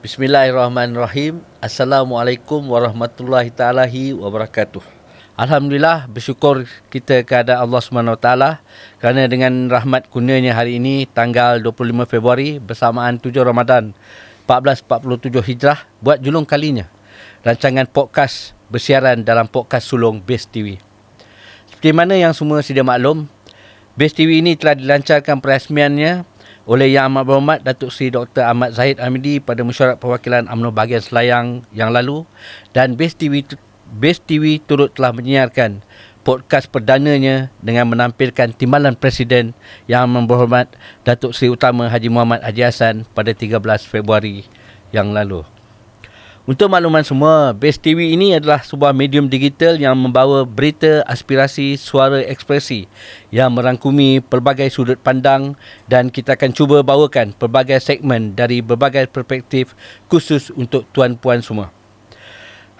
Bismillahirrahmanirrahim. Assalamualaikum warahmatullahi ta'ala wabarakatuh. Alhamdulillah, bersyukur kita kepada Allah SWT kerana dengan rahmat kurnianya hari ini tanggal 25 Februari bersamaan 7 Ramadan 1447 Hijrah buat julung kalinya rancangan podcast bersiaran dalam podcast sulung Base TV. Seperti mana yang semua sedia maklum, Base TV ini telah dilancarkan perasmiannya oleh Yang Amat Berhormat Datuk Seri Dr. Ahmad Zahid Hamidi pada Mesyuarat Perwakilan UMNO bahagian Selayang yang lalu, dan Base TV turut telah menyiarkan podcast perdananya dengan menampilkan timbalan Presiden Yang Amat Berhormat Datuk Seri Utama Haji Muhammad Haji Hassan pada 13 Februari yang lalu. Untuk makluman semua, Base TV ini adalah sebuah medium digital yang membawa berita, aspirasi, suara ekspresi yang merangkumi pelbagai sudut pandang, dan kita akan cuba bawakan pelbagai segmen dari berbagai perspektif khusus untuk tuan-puan semua.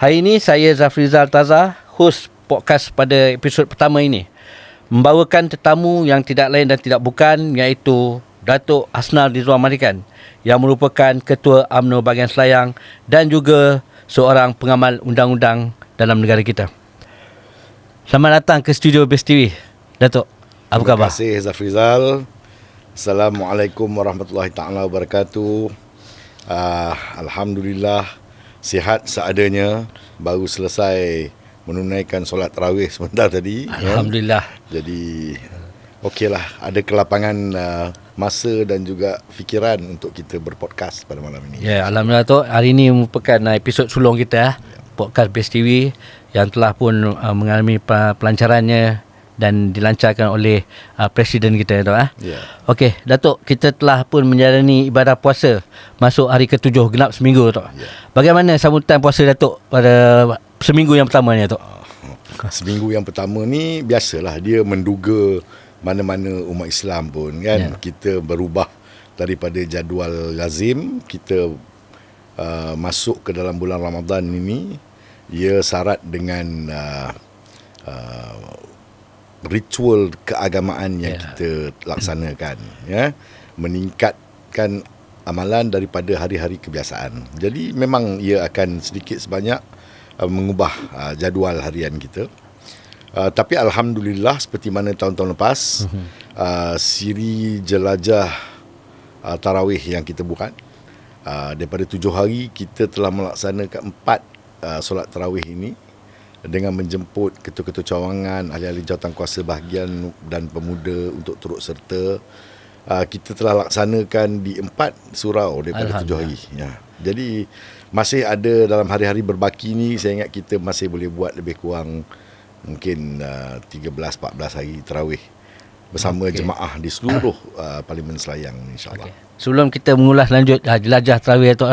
Hari ini saya Zafrizal Taza, hos podcast pada episod pertama ini, membawakan tetamu yang tidak lain dan tidak bukan iaitu Datuk Hasnal Rizwan Madikan yang merupakan Ketua UMNO bahagian Selayang dan juga seorang pengamal undang-undang dalam negara kita. Selamat datang ke studio Base TV, Datuk. Apa khabar? Terima kasih Zafrizal. Assalamualaikum warahmatullahi ta'ala wabarakatuh. Alhamdulillah, sihat seadanya. Baru selesai menunaikan solat tarawih sebentar tadi. Alhamdulillah. Jadi okeylah, ada kelapangan masa dan juga fikiran untuk kita berpodcast pada malam ini. Ya, alhamdulillah tu. Hari ini merupakan episod sulung kita, podcast Base TV yang telah pun mengalami pelancarannya dan dilancarkan oleh Presiden kita tu. Ya. Okey, Datuk, kita telah pun menjalani ibadah puasa masuk hari ke-7 genap seminggu tu. Ya. Bagaimana sambutan puasa Datuk pada seminggu yang pertama ni, Datuk? Seminggu yang pertama ni biasalah, dia menduga mana-mana umat Islam pun kan, kita berubah daripada jadual lazim kita masuk ke dalam bulan Ramadan ini. Ia syarat dengan ritual keagamaan yang kita laksanakan, ya, meningkatkan amalan daripada hari-hari kebiasaan. Jadi memang ia akan sedikit sebanyak mengubah jadual harian kita. Tapi Alhamdulillah, seperti mana tahun-tahun lepas, siri jelajah tarawih yang kita buat, daripada 7 hari kita telah melaksanakan 4 solat tarawih ini dengan menjemput ketua-ketua cawangan, ahli-ahli jawatankuasa bahagian dan pemuda untuk turut serta. Kita telah laksanakan di 4 surau daripada 7 hari, ya. Jadi masih ada dalam hari-hari berbaki ni, saya ingat kita masih boleh buat lebih kurang mungkin 13-14 hari tarawih bersama jemaah di seluruh Parlimen Selayang, insyaAllah. Sebelum kita mengulas lanjut jelajah tarawih tu,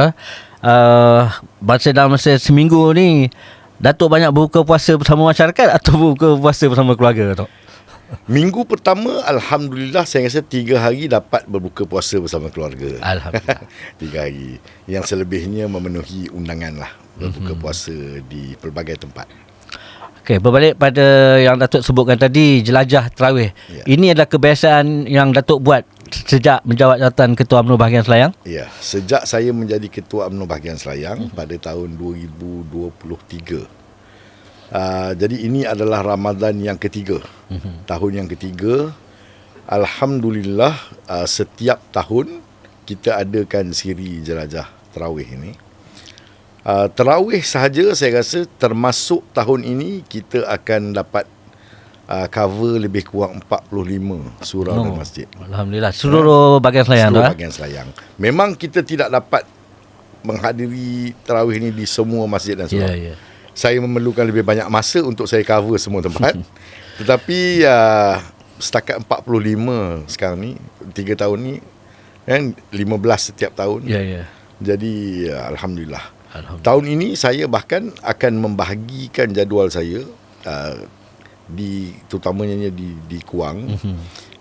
dalam masa seminggu ni, Datuk banyak berbuka puasa bersama masyarakat atau berbuka puasa bersama keluarga, Datuk? Minggu pertama Alhamdulillah, saya rasa 3 hari dapat berbuka puasa bersama keluarga. Alhamdulillah. 3 hari. Yang selebihnya memenuhi undangan lah, berbuka puasa di pelbagai tempat. Okey, berbalik pada yang Datuk sebutkan tadi, jelajah tarawih. Ya. Ini adalah kebiasaan yang Datuk buat sejak menjawat jawatan Ketua UMNO bahagian Selayang? Ya, sejak saya menjadi Ketua UMNO bahagian Selayang pada tahun 2023. Jadi ini adalah Ramadan yang ketiga. Tahun yang ketiga. Alhamdulillah, setiap tahun kita adakan siri jelajah tarawih ini. Tarawih sahaja saya rasa termasuk tahun ini kita akan dapat cover lebih kurang 45 surau dan masjid. Alhamdulillah, seluruh bahagian Selayang. Seluruh bahagian Selayang. Memang kita tidak dapat menghadiri tarawih ini di semua masjid dan surau. Saya memerlukan lebih banyak masa untuk saya cover semua tempat. Tetapi setakat 45 sekarang ni, 3 tahun ni kan, 15 setiap tahun. Jadi Alhamdulillah. Tahun ini saya bahkan akan membahagikan jadual saya terutamanya di Kuang,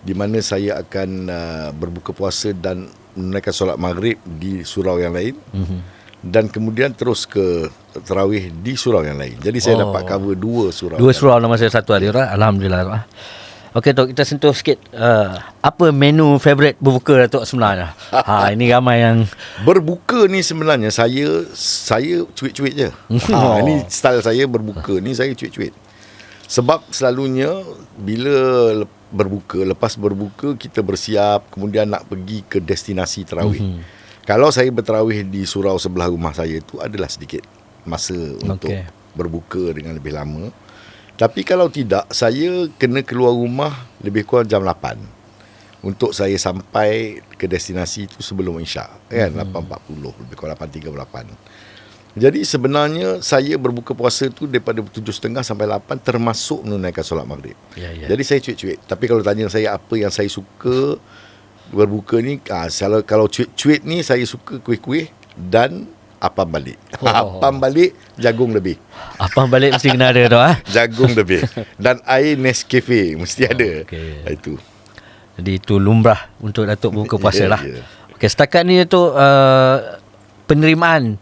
di mana saya akan berbuka puasa dan menunaikan solat maghrib di surau yang lain, dan kemudian terus ke tarawih di surau yang lain. Jadi saya dapat cover 2 surau. 2 surau dalam masa satu hari. Alhamdulillah. Okey Tok, kita sentuh sikit apa menu favourite berbuka Datuk sebenarnya? Ini ramai yang Berbuka ni sebenarnya saya cuit-cuit je. Ni style saya berbuka ni, saya cuit-cuit. Sebab selalunya bila lepas berbuka kita bersiap, kemudian nak pergi ke destinasi tarawih. Kalau saya bertarawih di surau sebelah rumah saya tu adalah sedikit masa untuk berbuka dengan lebih lama. Tapi kalau tidak, saya kena keluar rumah lebih kurang jam 8 untuk saya sampai ke destinasi itu sebelum Isyak, kan? 8.40, lebih kurang 8.38. Jadi sebenarnya saya berbuka puasa tu daripada 7.30 sampai 8 termasuk menunaikan solat maghrib. Jadi saya cuit-cuit. Tapi kalau tanya saya apa yang saya suka berbuka ni, kalau cuit-cuit ni saya suka kuih-kuih dan apam balik. Apam balik, jagung lebih. Apam balik mesti kena ada tu Jagung lebih. Dan air Nescafe mesti ada. Itu. Jadi itu lumrah untuk Datuk buka puasa lah. Yeah. Okey, setakat ni Datuk penerimaan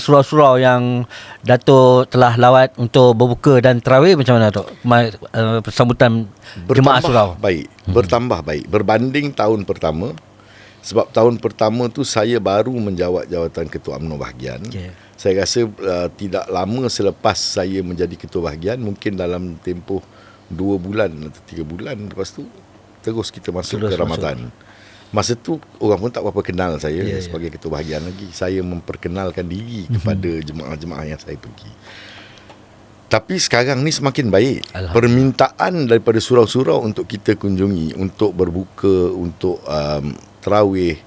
surau-surau yang Datuk telah lawat untuk berbuka dan tarawih macam mana Datuk? Sambutan jemaah surau. Bertambah baik berbanding tahun pertama. Sebab tahun pertama tu saya baru menjawat jawatan Ketua UMNO Bahagian. Saya rasa tidak lama selepas saya menjadi Ketua Bahagian, mungkin dalam tempoh 2 bulan atau 3 bulan lepas tu terus kita masuk ke Ramadan. Masa tu orang pun tak berapa kenal saya sebagai Ketua Bahagian lagi. Saya memperkenalkan diri kepada jemaah-jemaah yang saya pergi. Tapi sekarang ni semakin baik. Permintaan daripada surau-surau untuk kita kunjungi, untuk berbuka, untuk tarawih,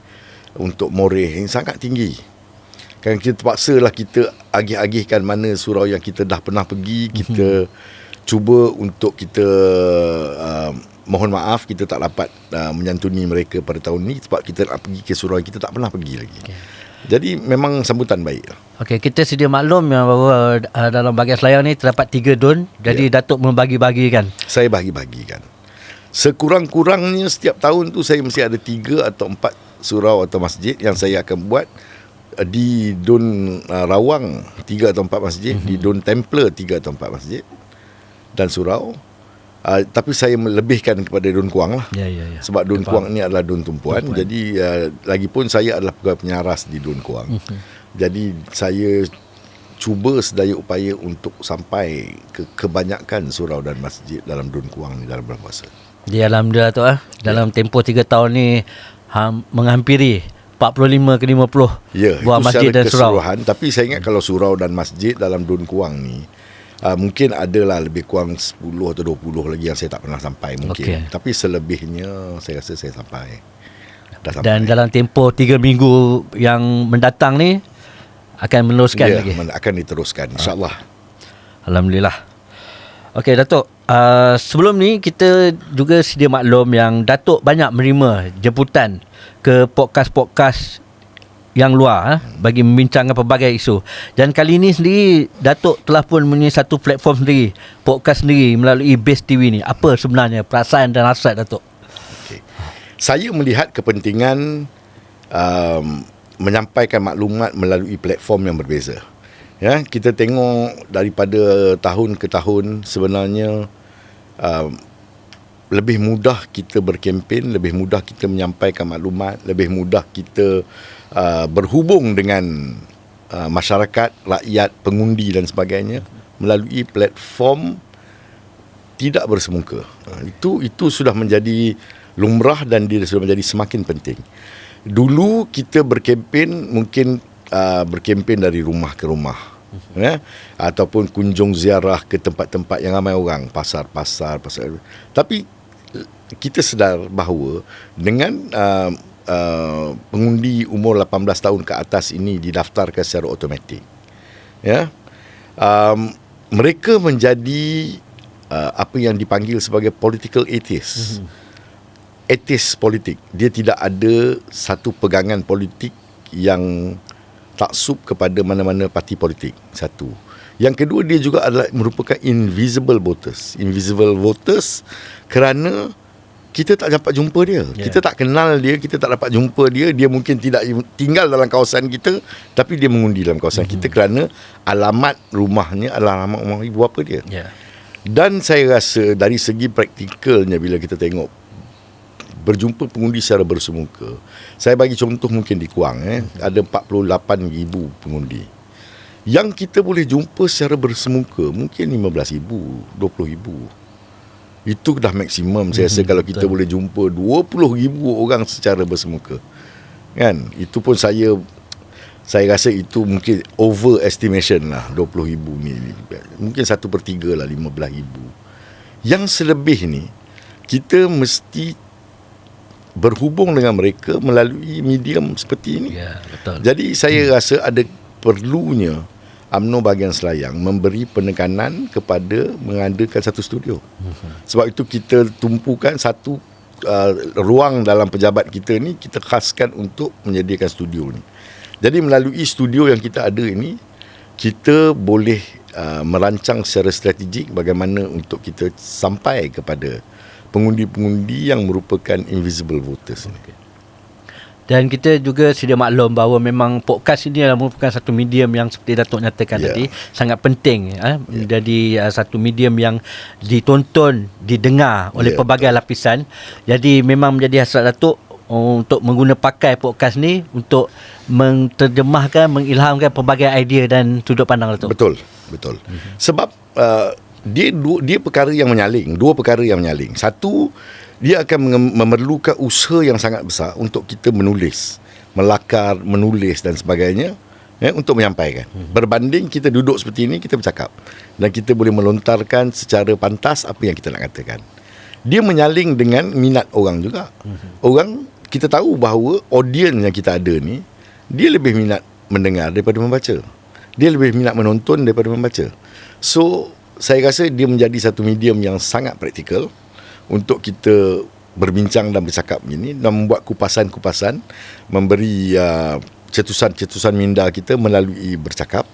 untuk moreh yang sangat tinggi. Kan kita terpaksalah kita agih-agihkan mana surau yang kita dah pernah pergi. Kita cuba untuk kita mohon maaf kita tak dapat menyantuni mereka pada tahun ni sebab kita nak pergi ke surau yang kita tak pernah pergi lagi. Jadi memang sambutan baik. Okey, kita sedia maklum yang bahawa dalam bahagian Selayar ni terdapat 3 dun. Jadi Datuk membagi-bagikan. Saya bagi-bagikan. Sekurang-kurangnya setiap tahun tu saya mesti ada 3 atau 4 surau atau masjid yang saya akan buat di Dun Rawang 3 atau 4 masjid, di Dun Templar 3 atau 4 masjid dan surau. Tapi saya melebihkan kepada Dun Kuang lah. Sebab Dun Kuang ni adalah Dun tumpuan. Jadi lagipun saya adalah pegawai penyaras di Dun Kuang. Jadi saya cuba sedaya upaya untuk sampai ke kebanyakan surau dan masjid dalam Dun Kuang ni dalam bulan puasa. Di alhamdulillah tu dalam tempoh 3 tahun ni menghampiri 45 ke 50 buah masjid dan surau. Tapi saya ingat kalau surau dan masjid dalam Dun Kuang ni mungkin adalah lebih kurang 10 atau 20 lagi yang saya tak pernah sampai mungkin. Tapi selebihnya saya rasa saya sampai. Dan dalam tempoh 3 minggu yang mendatang ni akan meneruskan lagi. Akan diteruskan insya-Allah. Alhamdulillah. Okey Datuk, sebelum ni kita juga sedia maklum yang Datuk banyak menerima jemputan ke podcast-podcast yang luar bagi membincangkan pelbagai isu. Dan kali ini sendiri Datuk telah pun mempunyai satu platform sendiri, podcast sendiri melalui Base TV ni. Apa sebenarnya perasaan dan hasrat Datuk? Okay. Saya melihat kepentingan menyampaikan maklumat melalui platform yang berbeza. Ya, kita tengok daripada tahun ke tahun sebenarnya lebih mudah kita berkempen, lebih mudah kita menyampaikan maklumat, lebih mudah kita berhubung dengan masyarakat, rakyat, pengundi dan sebagainya melalui platform tidak bersemuka. Itu sudah menjadi lumrah dan dia sudah menjadi semakin penting. Dulu kita berkempen mungkin berkempen dari rumah ke rumah, ataupun kunjung ziarah ke tempat-tempat yang ramai orang, pasar. Tapi kita sedar bahawa dengan pengundi umur 18 tahun ke atas ini didaftarkan secara automatik, mereka menjadi apa yang dipanggil sebagai political atheist. Etis politik. Dia tidak ada satu pegangan politik yang taksub kepada mana-mana parti politik. Satu. Yang kedua, dia juga adalah merupakan invisible voters. Invisible voters kerana kita tak dapat jumpa dia. Kita tak kenal dia, kita tak dapat jumpa dia. Dia mungkin tidak tinggal dalam kawasan kita, tapi dia mengundi dalam kawasan kita kerana alamat rumahnya adalah alamat rumah ibu bapa dia. Dan saya rasa dari segi praktikalnya, bila kita tengok berjumpa pengundi secara bersemuka, saya bagi contoh mungkin di Kuang, ada 48,000 pengundi. Yang kita boleh jumpa secara bersemuka mungkin 15,000, 20,000. Itu dah maksimum saya rasa kalau kita boleh jumpa 20,000 orang secara bersemuka. Kan? Itu pun saya rasa itu mungkin overestimation lah, 20,000 ni. Mungkin 1/3 lah, 15,000. Yang selebih ni, kita mesti berhubung dengan mereka melalui medium seperti ini. Ya, betul. Jadi saya rasa ada perlunya UMNO bahagian Selayang memberi penekanan kepada mengadakan satu studio. Sebab itu kita tumpukan satu ruang dalam pejabat kita ni, kita khaskan untuk menyediakan studio ni. Jadi melalui studio yang kita ada ini, kita boleh merancang secara strategik bagaimana untuk kita sampai kepada pengundi-pengundi yang merupakan invisible voters ni. Dan kita juga sedia maklum bahawa memang podcast ini adalah merupakan satu medium yang seperti Datuk nyatakan tadi, sangat penting menjadi satu medium yang ditonton, didengar oleh pelbagai lapisan. Jadi memang menjadi hasrat Datuk untuk mengguna pakai podcast ni untuk menterjemahkan, mengilhamkan pelbagai idea dan sudut pandang Datuk. Betul. Sebab dia perkara yang menyaling, dua perkara yang menyaling. Satu, dia akan memerlukan usaha yang sangat besar untuk kita menulis, melakar, menulis dan sebagainya, untuk menyampaikan. Berbanding kita duduk seperti ini, kita bercakap dan kita boleh melontarkan secara pantas apa yang kita nak katakan. Dia menyaling dengan minat orang juga. Orang, kita tahu bahawa audiens yang kita ada ni, dia lebih minat mendengar daripada membaca. Dia lebih minat menonton daripada membaca. So, saya rasa dia menjadi satu medium yang sangat praktikal untuk kita berbincang dan bercakap begini, dan membuat kupasan-kupasan, memberi cetusan-cetusan minda kita melalui bercakap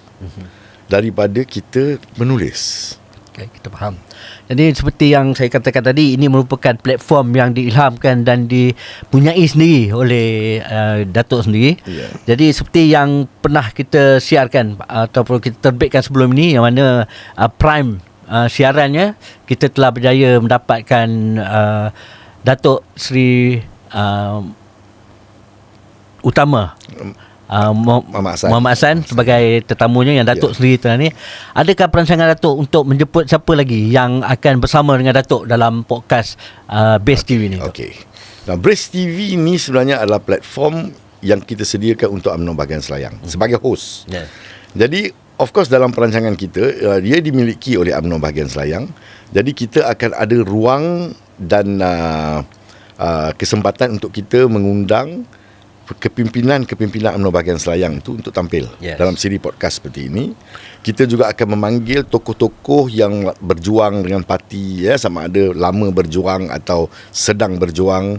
daripada kita menulis. Okay, kita faham. Jadi seperti yang saya katakan tadi, ini merupakan platform yang diilhamkan dan dipunyai sendiri oleh Datuk sendiri. Jadi seperti yang pernah kita siarkan ataupun kita terbitkan sebelum ini, yang mana Prime siarannya, kita telah berjaya mendapatkan Datuk Seri Utama Muhammad Hassan sebagai tetamunya, yang Datuk Seri tengah ni. Adakah perancangan Datuk untuk menjemput siapa lagi yang akan bersama dengan Datuk dalam podcast Base TV ni? Okey. Nah, Base TV ni sebenarnya adalah platform yang kita sediakan untuk UMNO bahagian Selayang sebagai host. Jadi of course dalam perancangan kita, dia dimiliki oleh UMNO bahagian Selayang. Jadi kita akan ada ruang dan kesempatan untuk kita mengundang kepimpinan UMNO bahagian Selayang itu untuk tampil dalam siri podcast seperti ini. Kita juga akan memanggil tokoh-tokoh yang berjuang dengan parti, sama ada lama berjuang atau sedang berjuang,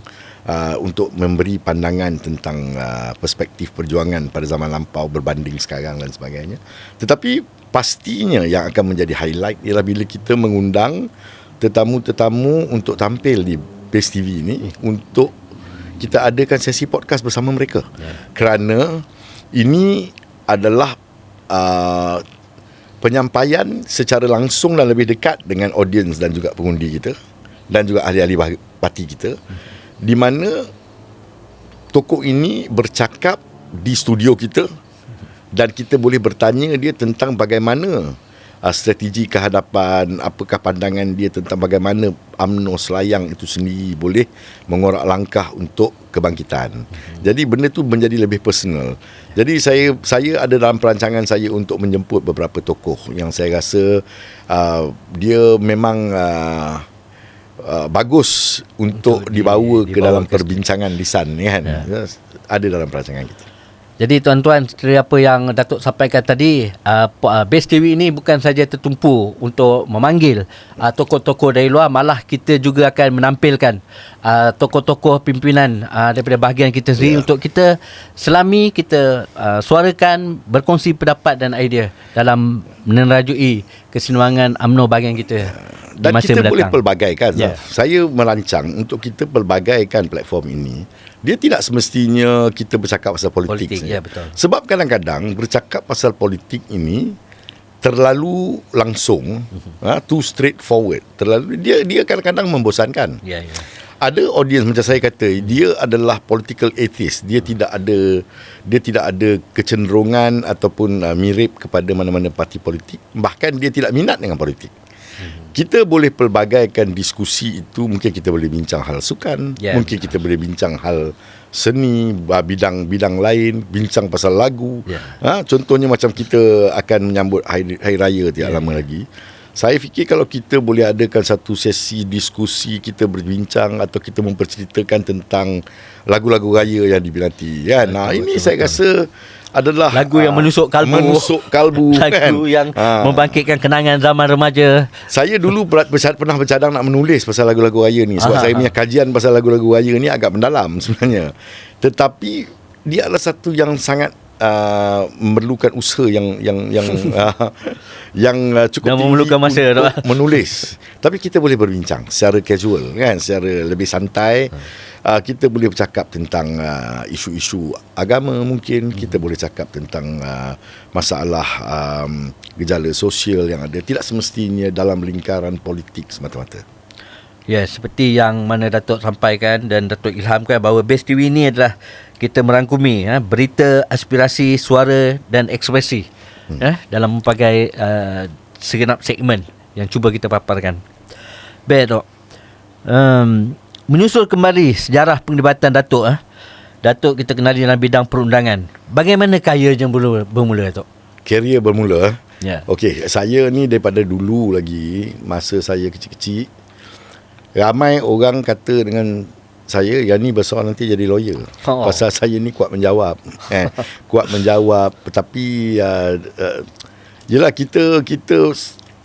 untuk memberi pandangan tentang perspektif perjuangan pada zaman lampau berbanding sekarang dan sebagainya. Tetapi pastinya yang akan menjadi highlight ialah bila kita mengundang tetamu-tetamu untuk tampil di Base TV ini, untuk kita adakan sesi podcast bersama mereka. Kerana ini adalah penyampaian secara langsung dan lebih dekat dengan audiens dan juga pengundi kita dan juga ahli-ahli parti kita, di mana tokoh ini bercakap di studio kita dan kita boleh bertanya dia tentang bagaimana strategi kehadapan, apakah pandangan dia tentang bagaimana UMNO Selayang itu sendiri boleh mengorak langkah untuk kebangkitan. Jadi benda tu menjadi lebih personal. Jadi saya ada dalam perancangan saya untuk menjemput beberapa tokoh yang saya rasa dia memang bagus untuk dibawa ke dalam perbincangan lisan, kan. Ada dalam perancangan kita. Jadi tuan-tuan, seperti apa yang Datuk sampaikan tadi, Base TV ini bukan saja tertumpu untuk memanggil tokoh-tokoh dari luar, malah kita juga akan menampilkan tokoh-tokoh pimpinan daripada bahagian kita sendiri untuk kita selami, kita suarakan, berkongsi pendapat dan idea dalam menerajui keseimbangan UMNO bahagian kita. Dan kita boleh pelbagaikan. Saya merancang untuk kita pelbagaikan platform ini. Dia tidak semestinya kita bercakap pasal politik. Betul. Sebab kadang-kadang bercakap pasal politik ini terlalu langsung, too straightforward. Terlalu dia kadang-kadang membosankan. Ya. Ada audience macam saya kata, dia adalah political atheist. Dia tidak ada kecenderungan ataupun mirip kepada mana-mana parti politik. Bahkan dia tidak minat dengan politik. Kita boleh pelbagaikan diskusi itu. Mungkin kita boleh bincang hal sukan, mungkin kita boleh bincang hal seni, bidang-bidang lain, bincang pasal lagu. Contohnya macam kita akan menyambut hari raya tiap lama lagi. Saya fikir kalau kita boleh adakan satu sesi diskusi, kita berbincang atau kita memperceritakan tentang lagu-lagu raya yang diminati kan. Ini saya rasa adalah lagu yang menusuk kalbu lagu yang membangkitkan kenangan zaman remaja. Saya dulu pernah bercadang nak menulis pasal lagu-lagu raya ni, sebab saya punya kajian pasal lagu-lagu raya ni agak mendalam sebenarnya. Tetapi dia adalah satu yang sangat memerlukan usaha yang cukup dan memerlukan masa untuk menulis. Tapi kita boleh berbincang secara casual kan, secara lebih santai. Kita boleh bercakap tentang isu-isu agama, mungkin kita boleh cakap tentang masalah gejala sosial yang ada, tidak semestinya dalam lingkaran politik semata-mata. Ya, seperti yang mana Datuk sampaikan dan Datuk ilhamkan bahawa Best TV ini adalah kita merangkumi berita, aspirasi, suara dan ekspresi dalam pelbagai segenap segmen yang cuba kita paparkan. Baik, Dok. Menyusul kembali sejarah penglibatan Datuk, Datuk kita kenali dalam bidang perundangan. Bagaimana karirnya bermula, Datuk? Karier bermula? Ya. Okey, saya ni daripada dulu lagi, masa saya kecil-kecil, ramai orang kata dengan saya, yang ni besar nanti jadi lawyer. Pasal saya ni kuat menjawab. Kuat menjawab. Tetapi yelah, kita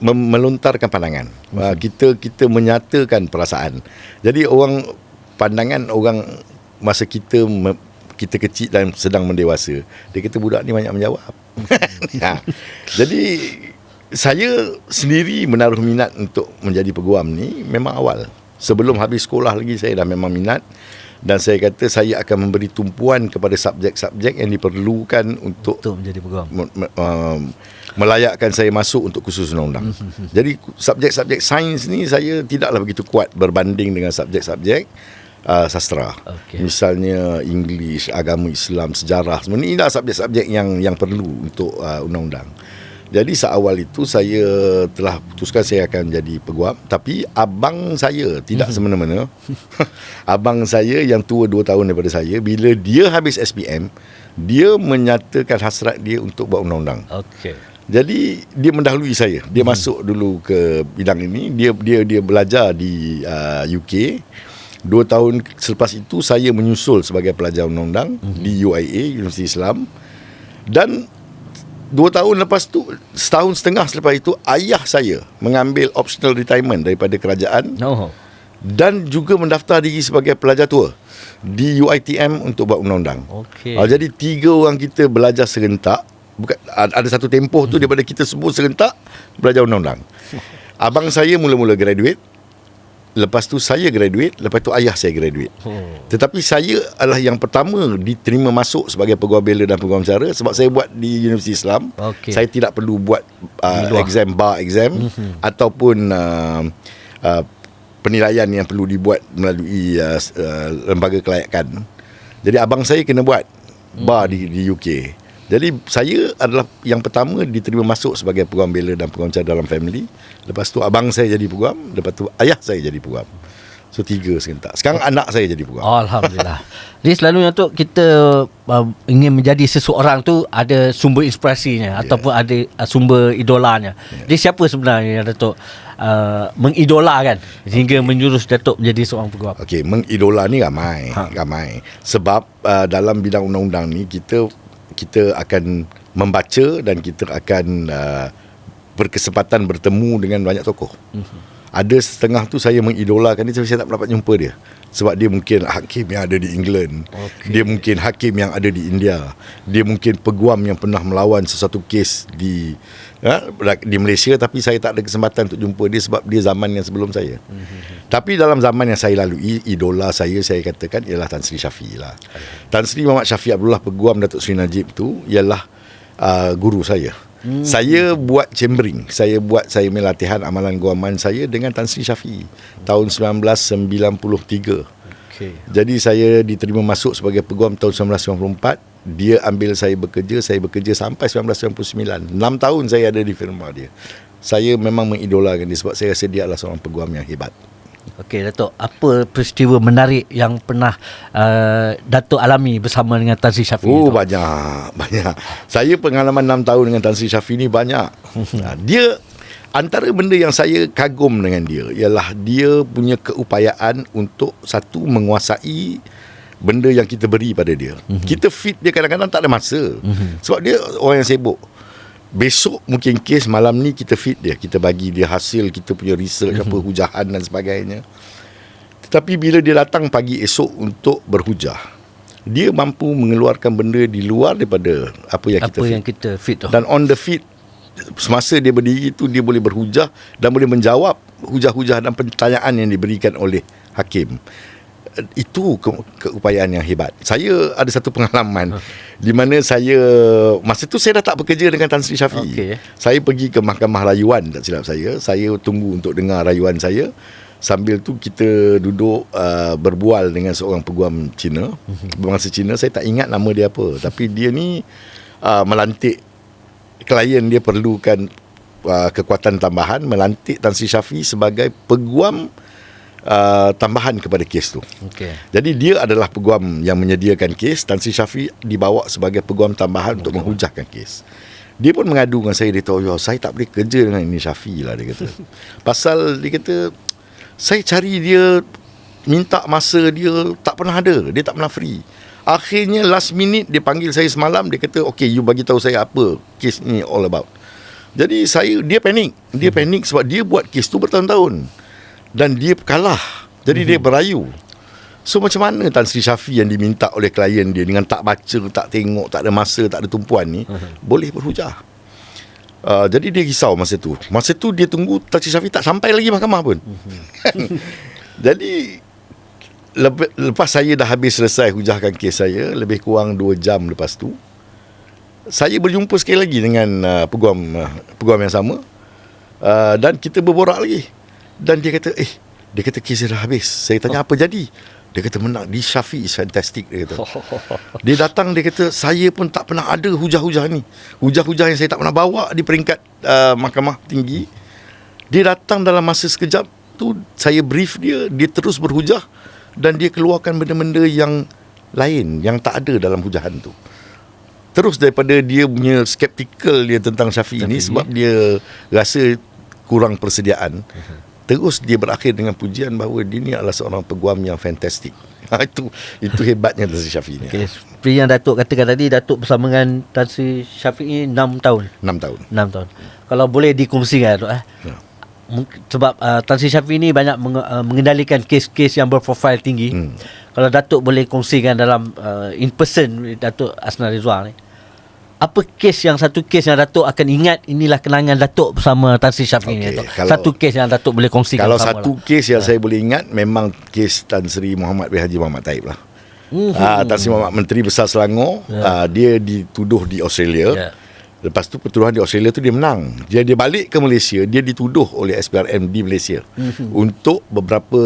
melontarkan pandangan. Kita menyatakan perasaan. Jadi pandangan orang masa kita kecil dan sedang mendewasa, dia kata budak ni banyak menjawab. Jadi saya sendiri menaruh minat untuk menjadi peguam ni memang awal. Sebelum habis sekolah lagi saya dah memang minat, dan saya kata saya akan memberi tumpuan kepada subjek-subjek yang diperlukan untuk menjadi peguam, melayakkan saya masuk untuk kursus undang-undang. Jadi subjek-subjek sains ni saya tidaklah begitu kuat berbanding dengan subjek-subjek sastra. Misalnya English, agama Islam, sejarah, semua ni adalah subjek-subjek yang perlu untuk undang-undang. Jadi seawal itu saya telah putuskan saya akan jadi peguam. Tapi abang saya tidak semena-mena. Abang saya yang tua 2 tahun daripada saya, bila dia habis SPM, dia menyatakan hasrat dia untuk buat undang-undang. Jadi dia mendahului saya. Dia masuk dulu ke bidang ini. Dia belajar di UK. 2 tahun selepas itu saya menyusul sebagai pelajar undang-undang di UIA, Universiti Islam. Dan 2 tahun lepas tu, setahun setengah selepas itu, ayah saya mengambil optional retirement daripada kerajaan dan juga mendaftar diri sebagai pelajar tua di UiTM untuk buat undang-undang. Jadi 3 orang kita belajar serentak. Ada satu tempoh tu daripada kita semua serentak belajar undang-undang. Abang saya mula-mula graduate, lepas tu saya graduate, lepas tu ayah saya graduate. Tetapi saya adalah yang pertama diterima masuk sebagai peguam bela dan peguam cara, sebab saya buat di Universiti Islam. Saya tidak perlu buat bar exam ataupun penilaian yang perlu dibuat melalui lembaga kelayakan. Jadi abang saya kena buat bar di UK. Jadi saya adalah yang pertama diterima masuk sebagai peguam bela dan peguam cara dalam family. Lepas tu abang saya jadi peguam, lepas tu ayah saya jadi peguam. So 3 serentak. Sekarang anak saya jadi peguam. Alhamdulillah. Jadi selalunya tu kita ingin menjadi seseorang tu ada sumber inspirasinya ataupun ada sumber idolanya. Jadi siapa sebenarnya yang Datuk mengidolakan sehingga menjurus Datuk menjadi seorang peguam? Okey, mengidola ni ramai. Sebab dalam bidang undang-undang ni kita akan membaca dan kita akan berkesempatan bertemu dengan banyak tokoh. Ada setengah tu saya mengidolakan dia, tapi saya tak dapat jumpa dia. Sebab dia mungkin hakim yang ada di England. Dia mungkin hakim yang ada di India. Dia mungkin peguam yang pernah melawan sesuatu kes di Malaysia, tapi saya tak ada kesempatan untuk jumpa dia sebab dia zaman yang sebelum saya. Tapi dalam zaman yang saya lalui, idola saya katakan ialah Tan Sri Shafie lah. Tan Sri Muhammad Shafie Abdullah, peguam Datuk Seri Najib tu ialah guru saya. Saya buat chambering. Saya punya latihan amalan guaman saya dengan Tan Sri Syafiee tahun 1993. Okey. Jadi saya diterima masuk sebagai peguam tahun 1994. Dia ambil saya bekerja sampai 1999. 6 tahun saya ada di firma dia. Saya memang mengidolakan dia sebab saya rasa dia adalah seorang peguam yang hebat. Okey, Datuk, apa peristiwa menarik yang pernah Datuk alami bersama dengan Tan Sri Syafiee? Oh, banyak. Saya pengalaman 6 tahun dengan Tan Sri Syafiee ni banyak. Dia, antara benda yang saya kagum dengan dia ialah dia punya keupayaan untuk satu, menguasai benda yang kita beri pada dia. Kita feed dia kadang-kadang tak ada masa. Sebab dia orang yang sibuk. Besok mungkin kes, malam ni kita feed dia, kita bagi dia hasil kita punya research, apa hujahan dan sebagainya. Tetapi bila dia datang pagi esok untuk berhujah, dia mampu mengeluarkan benda di luar daripada apa yang kita feed. Tu. Dan on the feed, semasa dia berdiri itu, dia boleh berhujah dan boleh menjawab hujah-hujah dan pertanyaan yang diberikan oleh hakim. Itu keupayaan yang hebat. Saya ada satu pengalaman di mana saya, masa tu saya dah tak bekerja dengan Tan Sri Syafiee. Okay. Saya pergi ke mahkamah rayuan, tak silap saya tunggu untuk dengar rayuan saya. Sambil tu kita duduk berbual dengan seorang peguam Cina, berbangsa Cina. Saya tak ingat nama dia apa, tapi dia ni melantik klien dia perlukan kekuatan tambahan, melantik Tan Sri Syafiee sebagai peguam tambahan kepada kes tu. Okay. Jadi dia adalah peguam yang menyediakan kes, Tan Sri Syafiee dibawa sebagai peguam tambahan untuk menghujahkan kes. Dia pun mengadu dengan saya, dia kata, saya tak boleh kerja dengan ini Syafiee lah, dia kata. Pasal dia kata, saya cari dia, minta masa dia, tak pernah ada, dia tak pernah free. Akhirnya last minute dia panggil saya semalam, dia kata, okay, you bagi tahu saya apa kes ni all about. Jadi dia panik sebab dia buat kes tu bertahun-tahun. Dan dia kalah. Jadi dia berayu. So macam mana Tan Sri Syafiee yang diminta oleh klien dia dengan tak baca, tak tengok, tak ada masa, tak ada tumpuan ni, boleh berhujah? Jadi dia risau masa tu. Masa tu dia tunggu Tan Sri Syafiee tak sampai lagi mahkamah pun. Jadi lepas saya dah habis selesai hujahkan kes saya, lebih kurang 2 jam lepas tu, saya berjumpa sekali lagi dengan peguam yang sama, dan kita berborak lagi. Dan dia kata, kes dia dah habis. Saya tanya apa jadi? Dia kata menang. Di Syafiee is fantastic, dia kata. Dia datang, dia kata, saya pun tak pernah ada hujah-hujah ni. Hujah-hujah yang saya tak pernah bawa di peringkat mahkamah tinggi. Dia datang dalam masa sekejap tu, saya brief dia, dia terus berhujah dan dia keluarkan benda-benda yang lain yang tak ada dalam hujahan tu. Terus daripada dia punya skeptikal dia tentang Syafiee ni sebab dia rasa kurang persediaan. Terus dia berakhir dengan pujian bahawa dia ni adalah seorang peguam yang fantastik. Itu hebatnya Tan Sri Syafiee ni. Okay. Seperti yang Datuk katakan tadi, Datuk bersama dengan Tan Sri Syafiee 6 tahun. 6 tahun. Kalau boleh dikongsikan, Datuk, sebab Tan Sri Syafiee ni banyak mengendalikan kes-kes yang berprofil tinggi. Kalau Datuk boleh kongsikan dalam in person Datuk Asnah Rizwan ni, apa satu kes yang Datuk akan ingat, inilah kenangan Datuk bersama Tan Sri Syafiee ni, Datuk? Satu kes yang Datuk boleh kongsikan. Kalau satu kes yang saya boleh ingat, memang kes Tan Sri Muhammad bin Haji Muhammad Taib lah. Tan Sri Muhammad, Menteri Besar Selangor, dia dituduh di Australia. Lepas tu pertuduhan di Australia tu dia menang. Dia balik ke Malaysia, dia dituduh oleh SPRM di Malaysia untuk beberapa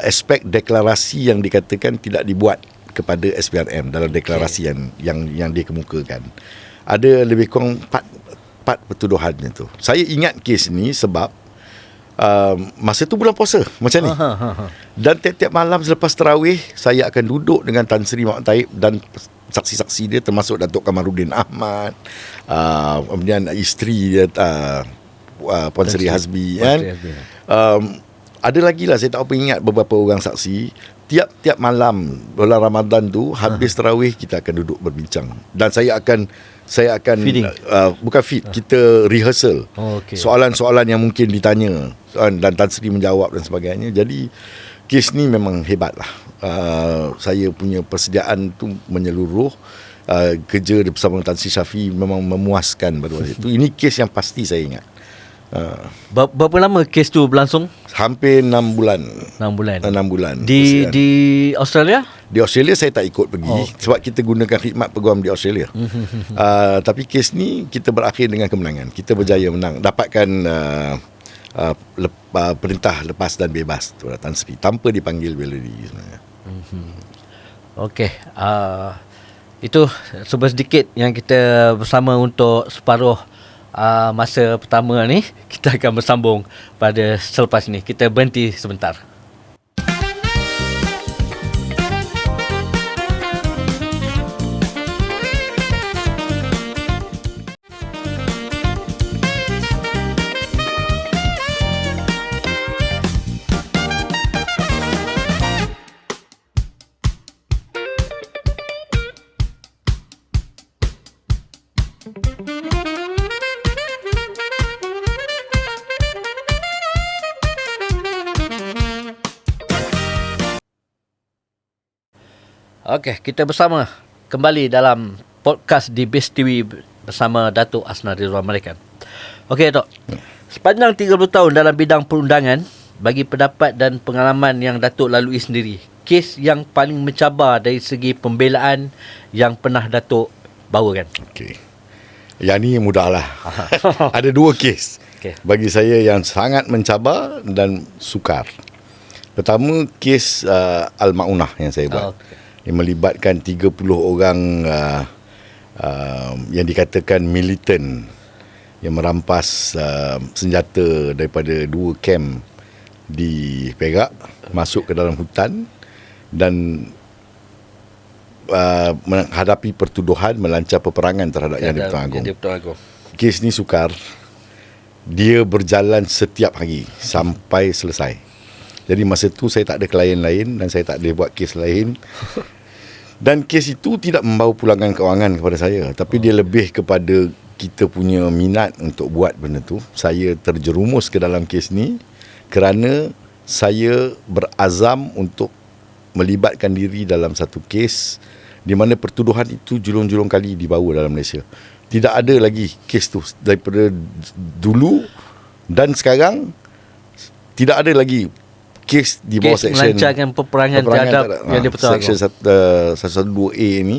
aspek deklarasi yang dikatakan tidak dibuat kepada SPRM dalam deklarasi yang dia kemukakan. Ada lebih kurang 4 pertuduhannya tu. Saya ingat kes ni sebab masa tu bulan puasa macam ni. Dan tiap-tiap malam selepas tarawih, saya akan duduk dengan Tan Sri Muhammad Taib dan saksi-saksi dia, termasuk Datuk Kamaruddin Ahmad, kemudian isteri dia Puan Seri Hazbi kan. Ada lagi lah, saya tak apa ingat beberapa orang saksi. Tiap-tiap malam bulan Ramadan tu, habis tarawih, kita akan duduk berbincang. Dan saya akan bukan feed, kita rehearsal. Soalan-soalan yang mungkin ditanya dan Tan Sri menjawab dan sebagainya. Jadi kes ni memang hebat lah. Saya punya persediaan tu menyeluruh. Kerja bersama Tan Sri Syafiee memang memuaskan pada waktu itu. Ini kes yang pasti saya ingat. Berapa lama kes tu berlangsung? Hampir 6 bulan. 6 bulan. 6 bulan. Di Australia? Di Australia saya tak ikut pergi sebab kita gunakan khidmat peguam di Australia. Tapi kes ni kita berakhir dengan kemenangan. Kita berjaya menang, dapatkan perintah lepas dan bebas Tuan Tan Sri tanpa dipanggil bela diri sebenarnya. Okey, itu sedikit yang kita bersama untuk separuh masa pertama ni. Kita akan bersambung pada selepas ini. Kita berhenti sebentar. Okey, kita bersama kembali dalam podcast di Base TV bersama Datuk Asnari Ramalikan. Okey, Dok. Sepanjang 30 tahun dalam bidang perundangan, bagi pendapat dan pengalaman yang Datuk lalui sendiri, kes yang paling mencabar dari segi pembelaan yang pernah Datuk bawakan? Okey. Yang ni mudahlah. Ada 2 kes bagi saya yang sangat mencabar dan sukar. Pertama, kes Al-Maunah yang saya buat. Yang melibatkan 30 orang yang dikatakan militan yang merampas senjata daripada 2 kamp di Perak, masuk ke dalam hutan dan menghadapi pertuduhan melancar peperangan terhadap Yang di-Pertuan Agong. Kes ni sukar. Dia berjalan setiap hari sampai selesai. Jadi masa tu saya tak ada klien lain dan saya tak boleh buat kes lain. Dan kes itu tidak membawa pulangan kewangan kepada saya, tapi dia lebih kepada kita punya minat untuk buat benda tu. Saya terjerumus ke dalam kes ni kerana saya berazam untuk melibatkan diri dalam satu kes di mana pertuduhan itu julung-julung kali dibawa dalam Malaysia. Tidak ada lagi kes tu daripada dulu dan sekarang. Tidak ada lagi kes di bawah seksyen melancarkan peperangan terhadap Yang di-Pertuan Agong. Seksyen 112A ni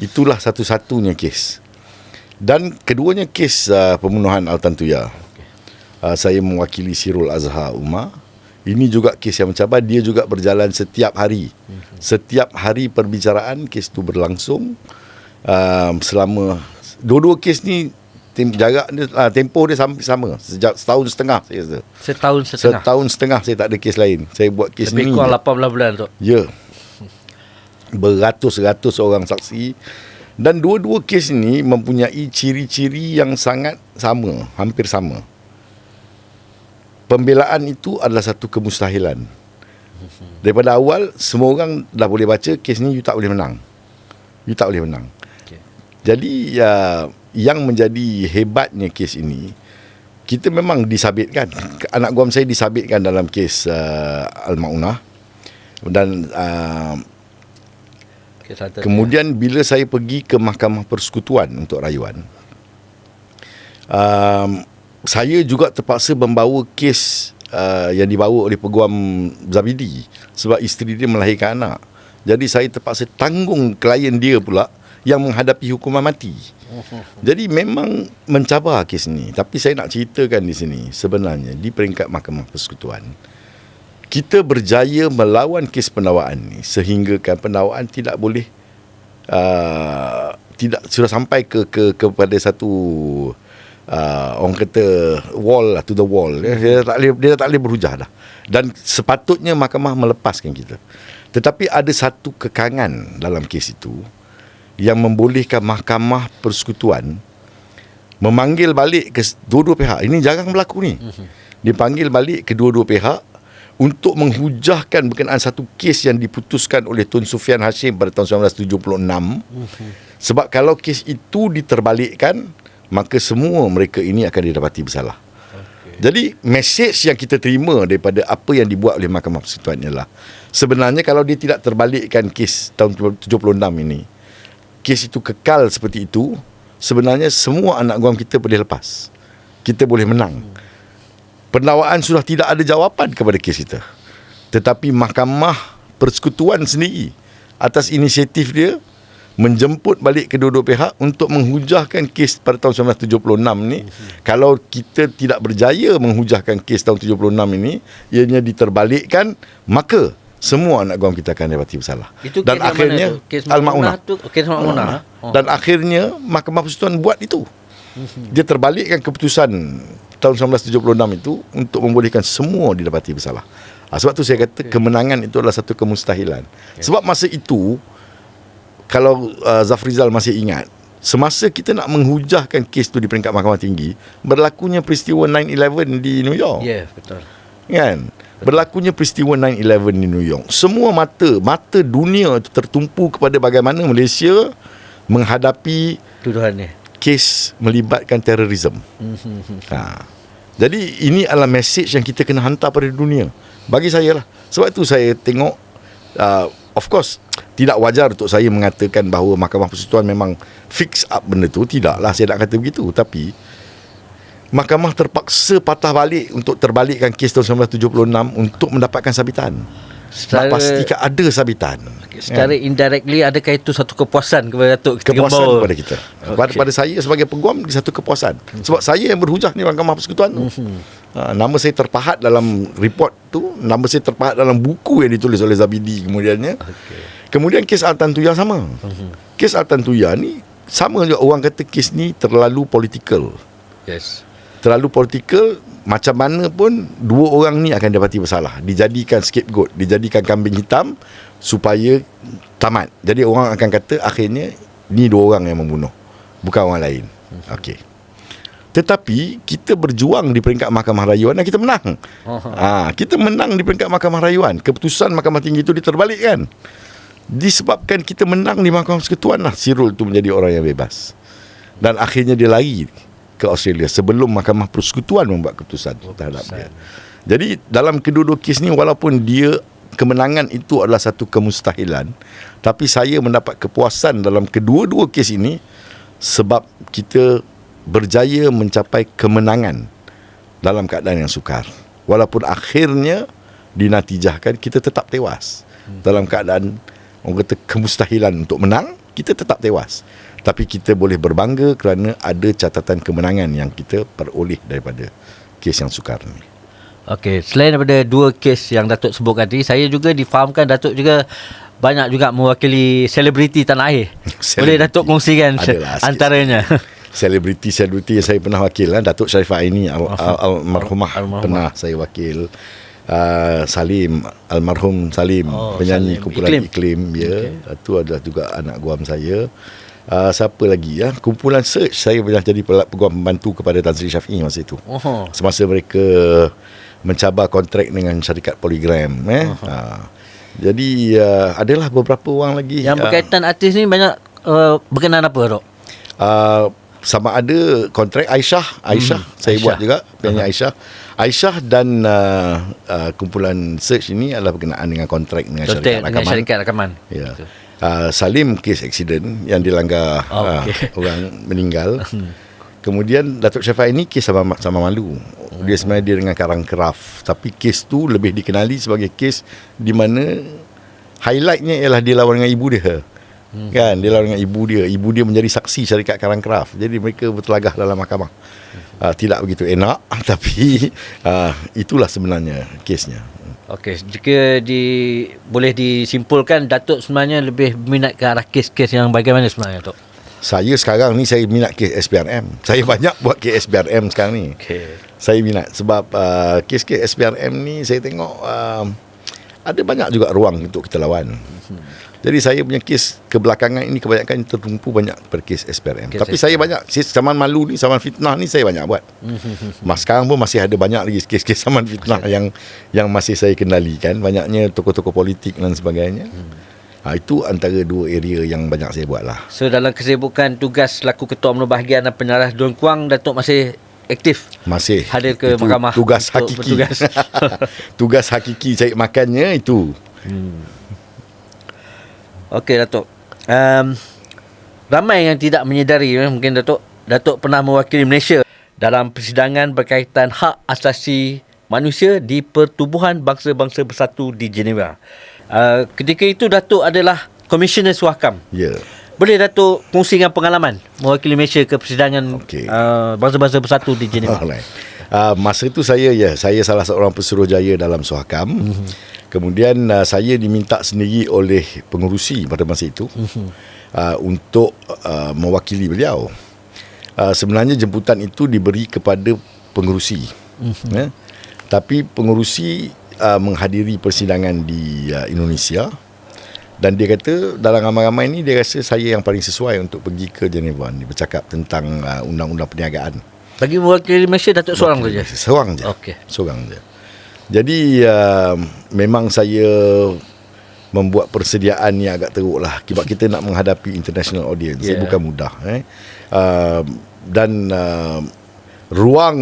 itulah satu-satunya kes. Dan keduanya kes pembunuhan Altan Tuya. Saya mewakili Sirul Azhar Umar. Ini juga kes yang mencabar. Dia juga berjalan setiap hari. Setiap hari perbicaraan kes tu berlangsung selama dua-dua kes ni. Jarak dia, tempoh dia sama sejak setahun setengah saya rasa. Setahun setengah saya tak ada kes lain. Saya buat kes ni lebih kurang 18 bulan tu. Ya. Beratus-ratus orang saksi. Dan dua-dua kes ni mempunyai ciri-ciri yang sangat sama, hampir sama. Pembelaan itu adalah satu kemustahilan. Daripada awal semua orang dah boleh baca kes ni you tak boleh menang. You tak boleh menang. Okay. Jadi yang menjadi hebatnya kes ini, kita memang disabitkan. Anak guam saya disabitkan dalam kes Al-Maunah. Dan kemudian bila saya pergi ke Mahkamah Persekutuan untuk rayuan, saya juga terpaksa membawa kes yang dibawa oleh Peguam Zabidi sebab isteri dia melahirkan anak. Jadi saya terpaksa tanggung klien dia pula yang menghadapi hukuman mati. Jadi memang mencabar kes ni. Tapi saya nak ceritakan di sini, sebenarnya di peringkat Mahkamah Persekutuan, kita berjaya melawan kes pendakwaan ni sehinggakan pendakwaan tidak boleh tidak sudah sampai kepada satu orang kata wall, to the wall. Dia tak boleh berhujah dah. Dan sepatutnya mahkamah melepaskan kita. Tetapi ada satu kekangan dalam kes itu yang membolehkan Mahkamah Persekutuan memanggil balik ke dua-dua pihak. Ini jarang berlaku ni. Dipanggil balik kedua-dua pihak untuk menghujahkan berkenaan satu kes yang diputuskan oleh Tun Sufyan Hashim pada tahun 1976. Sebab kalau kes itu diterbalikkan, maka semua mereka ini akan didapati bersalah. Jadi mesej yang kita terima daripada apa yang dibuat oleh Mahkamah Persekutuan ialah, sebenarnya kalau dia tidak terbalikkan kes tahun 76 ini, kes itu kekal seperti itu, sebenarnya semua anak guam kita boleh lepas. Kita boleh menang. Pendakwaan sudah tidak ada jawapan kepada kes kita. Tetapi Mahkamah Persekutuan sendiri atas inisiatif dia menjemput balik kedua-dua pihak untuk menghujahkan kes pada tahun 1976 ni. Kalau kita tidak berjaya menghujahkan kes tahun 76 ini, ianya diterbalikkan, maka semua anak guam kita akan dapati bersalah. Itu dan akhirnya Al-Ma'unah tu, kes Al-Ma'unah. Dan akhirnya Mahkamah Persekutuan buat itu. Dia terbalikkan keputusan tahun 1976 itu untuk membolehkan semua didapati bersalah. Sebab tu saya kata kemenangan itu adalah satu kemustahilan. Sebab masa itu, kalau Zafrizal masih ingat, semasa kita nak menghujahkan kes tu di peringkat Mahkamah Tinggi, berlakunya peristiwa 9/11 di New York. Ya, betul. Kan? Berlakunya peristiwa 9/11 di New York. Semua mata dunia itu tertumpu kepada bagaimana Malaysia menghadapi Tuduhan ni. kes melibatkan terorisme. Jadi ini adalah mesej yang kita kena hantar pada dunia. Bagi saya lah. Sebab itu saya tengok, of course, tidak wajar untuk saya mengatakan bahawa Mahkamah Persekutuan memang fix up benda tu. Tidaklah saya nak kata begitu. Tapi Mahkamah terpaksa patah balik untuk terbalikkan kes tahun 1976 untuk mendapatkan sabitan. Nak pastikan ada sabitan. Secara indirectly, adakah itu satu kepuasan kepada Datuk? Kepuasan kepada kita. Pada saya sebagai peguam, satu kepuasan. Sebab saya yang berhujah di Mahkamah Persekutuan tu. Nama saya terpahat dalam report tu, nama saya terpahat dalam buku yang ditulis oleh Zabidi kemudiannya. Kemudian kes Al-Tan Tuya sama. Kes Al-Tan Tuya ni sama juga, orang kata kes ni terlalu political. Yes. Terlalu political, macam mana pun dua orang ni akan dapati bersalah, dijadikan scapegoat, dijadikan kambing hitam supaya tamat. Jadi orang akan kata akhirnya ni dua orang yang membunuh, bukan orang lain. Okey. Tetapi kita berjuang di peringkat Mahkamah Rayuan dan kita menang. Kita menang di peringkat Mahkamah Rayuan. Keputusan Mahkamah Tinggi itu diterbalikkan. Disebabkan kita menang di Mahkamah Persekutuan lah, Sirul tu menjadi orang yang bebas. Dan akhirnya dia lari ke Australia sebelum Mahkamah Persekutuan membuat keputusan terhadap dia. Jadi dalam kedua-dua kes ni, walaupun dia kemenangan itu adalah satu kemustahilan, tapi saya mendapat kepuasan dalam kedua-dua kes ini sebab kita berjaya mencapai kemenangan dalam keadaan yang sukar. Walaupun akhirnya dinatijahkan kita tetap tewas. Dalam keadaan orang kata kemustahilan untuk menang, kita tetap tewas. Tapi kita boleh berbangga kerana ada catatan kemenangan yang kita peroleh daripada kes yang sukar ni. Okey, selain daripada dua kes yang Datuk sebut tadi, saya juga difahamkan Datuk juga banyak juga mewakili selebriti tanah air. Boleh Datuk kongsikan antaranya? Selebriti yang saya pernah wakil lah, Datuk Sharifah Aini almarhumah pernah saya wakil. Salim, almarhum Salim, penyanyi Salim. Kumpulan Iklim ya. Itu adalah juga anak guam saya. Siapa lagi ya? Kumpulan Search, saya pernah jadi peguam pembantu kepada Tan Sri Syafiee masa itu. Semasa mereka mencabar kontrak dengan syarikat Polygram. Jadi adalah beberapa orang lagi yang berkaitan artis ni banyak berkenaan apa, Dok? Sama ada kontrak Aisyah saya buat juga, penyanyi Aisyah dan kumpulan Search ini adalah berkenaan dengan kontrak dengan syarikat rakaman. Ya. Salim kes aksiden yang dilanggar orang meninggal. Kemudian Datuk Syafai ini kes sama malu. Dia sebenarnya dia dengan Karang Kraf, tapi kes tu lebih dikenali sebagai kes di mana highlightnya ialah dia lawan dengan ibu dia. Kan, dia lawan dengan ibu dia menjadi saksi syarikat Karang Kraf. Jadi mereka bertelagah dalam mahkamah. Tidak begitu enak, tapi itulah sebenarnya kesnya. Okey, jika boleh disimpulkan, Datuk sebenarnya lebih minat ke arah kes-kes yang bagaimana sebenarnya, Datuk? Saya sekarang ni saya minat kes SPRM. Saya banyak buat kes SPRM sekarang ni. Saya minat sebab kes-kes SPRM ni saya tengok ada banyak juga ruang untuk kita lawan. Jadi saya punya kes kebelakangan ini kebanyakan tertumpu banyak pada kes SPRM. Tapi saya banyak kes Saman Malu ni, Saman Fitnah ni saya banyak buat. Sekarang pun masih ada banyak lagi kes-kes Saman Fitnah yang masih saya kendalikan. Banyaknya tokoh-tokoh politik dan sebagainya. Itu antara dua area yang banyak saya buat lah. So dalam kesibukan tugas selaku Ketua UMNO Bahagian dan Penyarah Dun Kuang, Datuk masih aktif? Masih. Hadir ke mahkamah? Tugas hakiki. Tugas hakiki cari makannya itu. Okey, Datuk. Ramai yang tidak menyedari, mungkin Datuk pernah mewakili Malaysia dalam persidangan berkaitan hak asasi manusia di Pertubuhan Bangsa-Bangsa Bersatu di Geneva. Ketika itu Datuk adalah Komisioner Suhakam. Ya. Boleh Datuk kongsikan pengalaman mewakili Malaysia ke persidangan bangsa-bangsa bersatu di Geneva? Alright. Masa itu saya salah seorang pesuruhjaya dalam Suhakam. Kemudian saya diminta sendiri oleh pengurusi pada masa itu untuk mewakili beliau. Sebenarnya jemputan itu diberi kepada pengurusi. Tapi pengurusi menghadiri persidangan di Indonesia. Dan dia kata dalam ramai-ramai ni dia rasa saya yang paling sesuai untuk pergi ke Geneva ni, bercakap tentang undang-undang perniagaan. Bagi mewakili Malaysia, Datuk seorang saja? Seorang je. Okey. Seorang je. Jadi memang saya membuat persediaan yang agak teruk lah, sebab kita nak menghadapi international audience. Bukan mudah. Dan ruang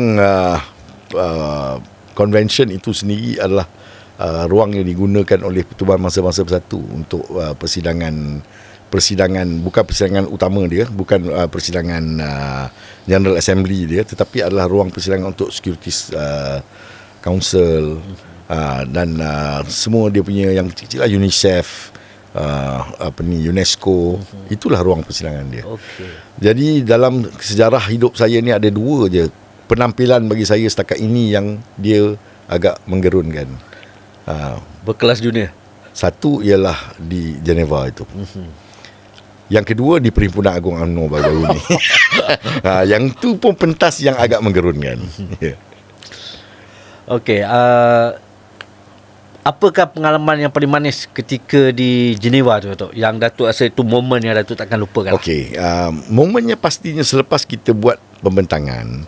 convention itu sendiri adalah ruang yang digunakan oleh Pertubuhan Bangsa-Bangsa Bersatu untuk persidangan, bukan persidangan utama dia, bukan persidangan General Assembly dia, tetapi adalah ruang persidangan untuk Securities Council dan semua dia punya yang kecil-kecil lah, UNICEF, UNESCO, itulah ruang persidangan dia. Jadi dalam sejarah hidup saya ni ada dua je penampilan bagi saya setakat ini yang dia agak menggerunkan. Berkelas dunia. Satu ialah di Geneva itu. Yang kedua di Perhimpunan Agung UMNO baru-baru ni. Yang tu pun pentas yang agak menggerunkan. Okey, apakah pengalaman yang paling manis ketika di Geneva tu, Datuk? Yang Datuk rasa itu momen yang Datuk takkan lupakan. Okey, momennya pastinya selepas kita buat pembentangan.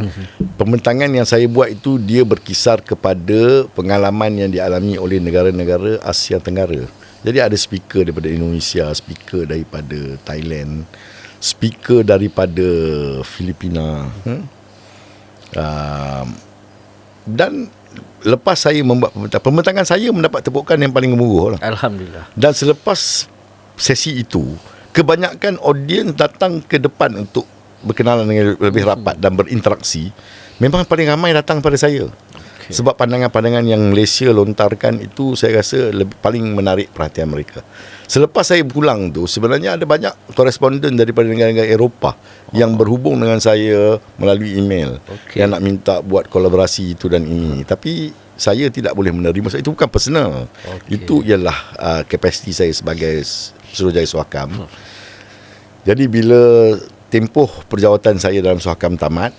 Pembentangan yang saya buat itu dia berkisar kepada pengalaman yang dialami oleh negara-negara Asia Tenggara. Jadi ada speaker daripada Indonesia, speaker daripada Thailand, speaker daripada Filipina. Dan lepas saya membuat pembentangan, saya mendapat tepukan yang paling gemuruh lah. Alhamdulillah. Dan selepas sesi itu, kebanyakan audiens datang ke depan untuk berkenalan dengan lebih rapat dan berinteraksi. Memang paling ramai datang pada saya. Sebab pandangan-pandangan yang Malaysia lontarkan itu saya rasa paling menarik perhatian mereka. Selepas saya pulang tu, sebenarnya ada banyak koresponden daripada negara-negara Eropah yang berhubung dengan saya melalui email yang nak minta buat kolaborasi itu dan ini. Tapi saya tidak boleh menerima. Itu bukan personal. Itu ialah kapasiti saya sebagai Suruhjaya Suhakam. Jadi bila tempoh perjawatan saya dalam Suhakam tamat,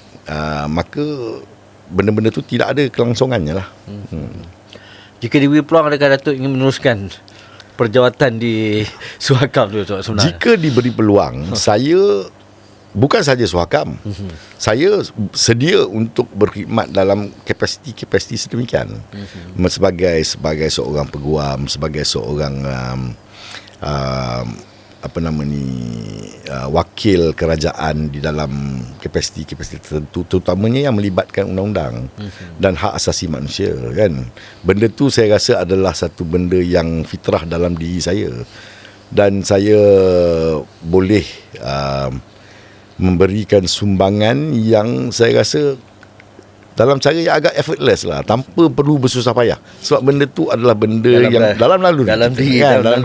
maka benda-benda tu tidak ada kelangsungannya lah. Jika diberi peluang, adakah Datuk ingin meneruskan perjawatan di Suhakam tu sebenarnya? Jika diberi peluang, saya bukan saja Suhakam, saya sedia untuk berkhidmat dalam kapasiti sedemikian. Sebagai seorang peguam, sebagai seorang wakil kerajaan di dalam kapasiti tertentu, terutamanya yang melibatkan undang-undang dan hak asasi manusia, kan. Benda tu saya rasa adalah satu benda yang fitrah dalam diri saya, dan saya boleh memberikan sumbangan yang saya rasa dalam cara yang agak effortless lah, tanpa perlu bersusah payah, sebab benda tu adalah benda dalam naluri, dalam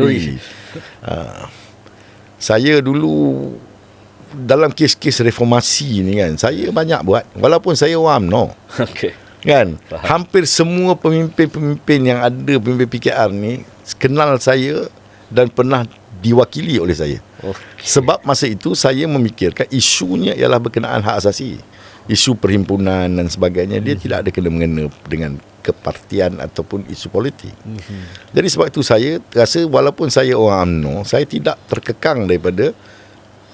diri. Saya dulu dalam kes-kes reformasi ni kan, saya banyak buat, walaupun saya orang UMNO. Kan? Faham. Hampir semua pemimpin-pemimpin yang ada, pemimpin PKR ni kenal saya dan pernah diwakili oleh saya. Sebab masa itu saya memikirkan isunya ialah berkenaan hak asasi, isu perhimpunan dan sebagainya. Dia tidak ada kena-mengena dengan kepartian ataupun isu politik. Jadi sebab itu saya rasa walaupun saya orang UMNO, saya tidak terkekang daripada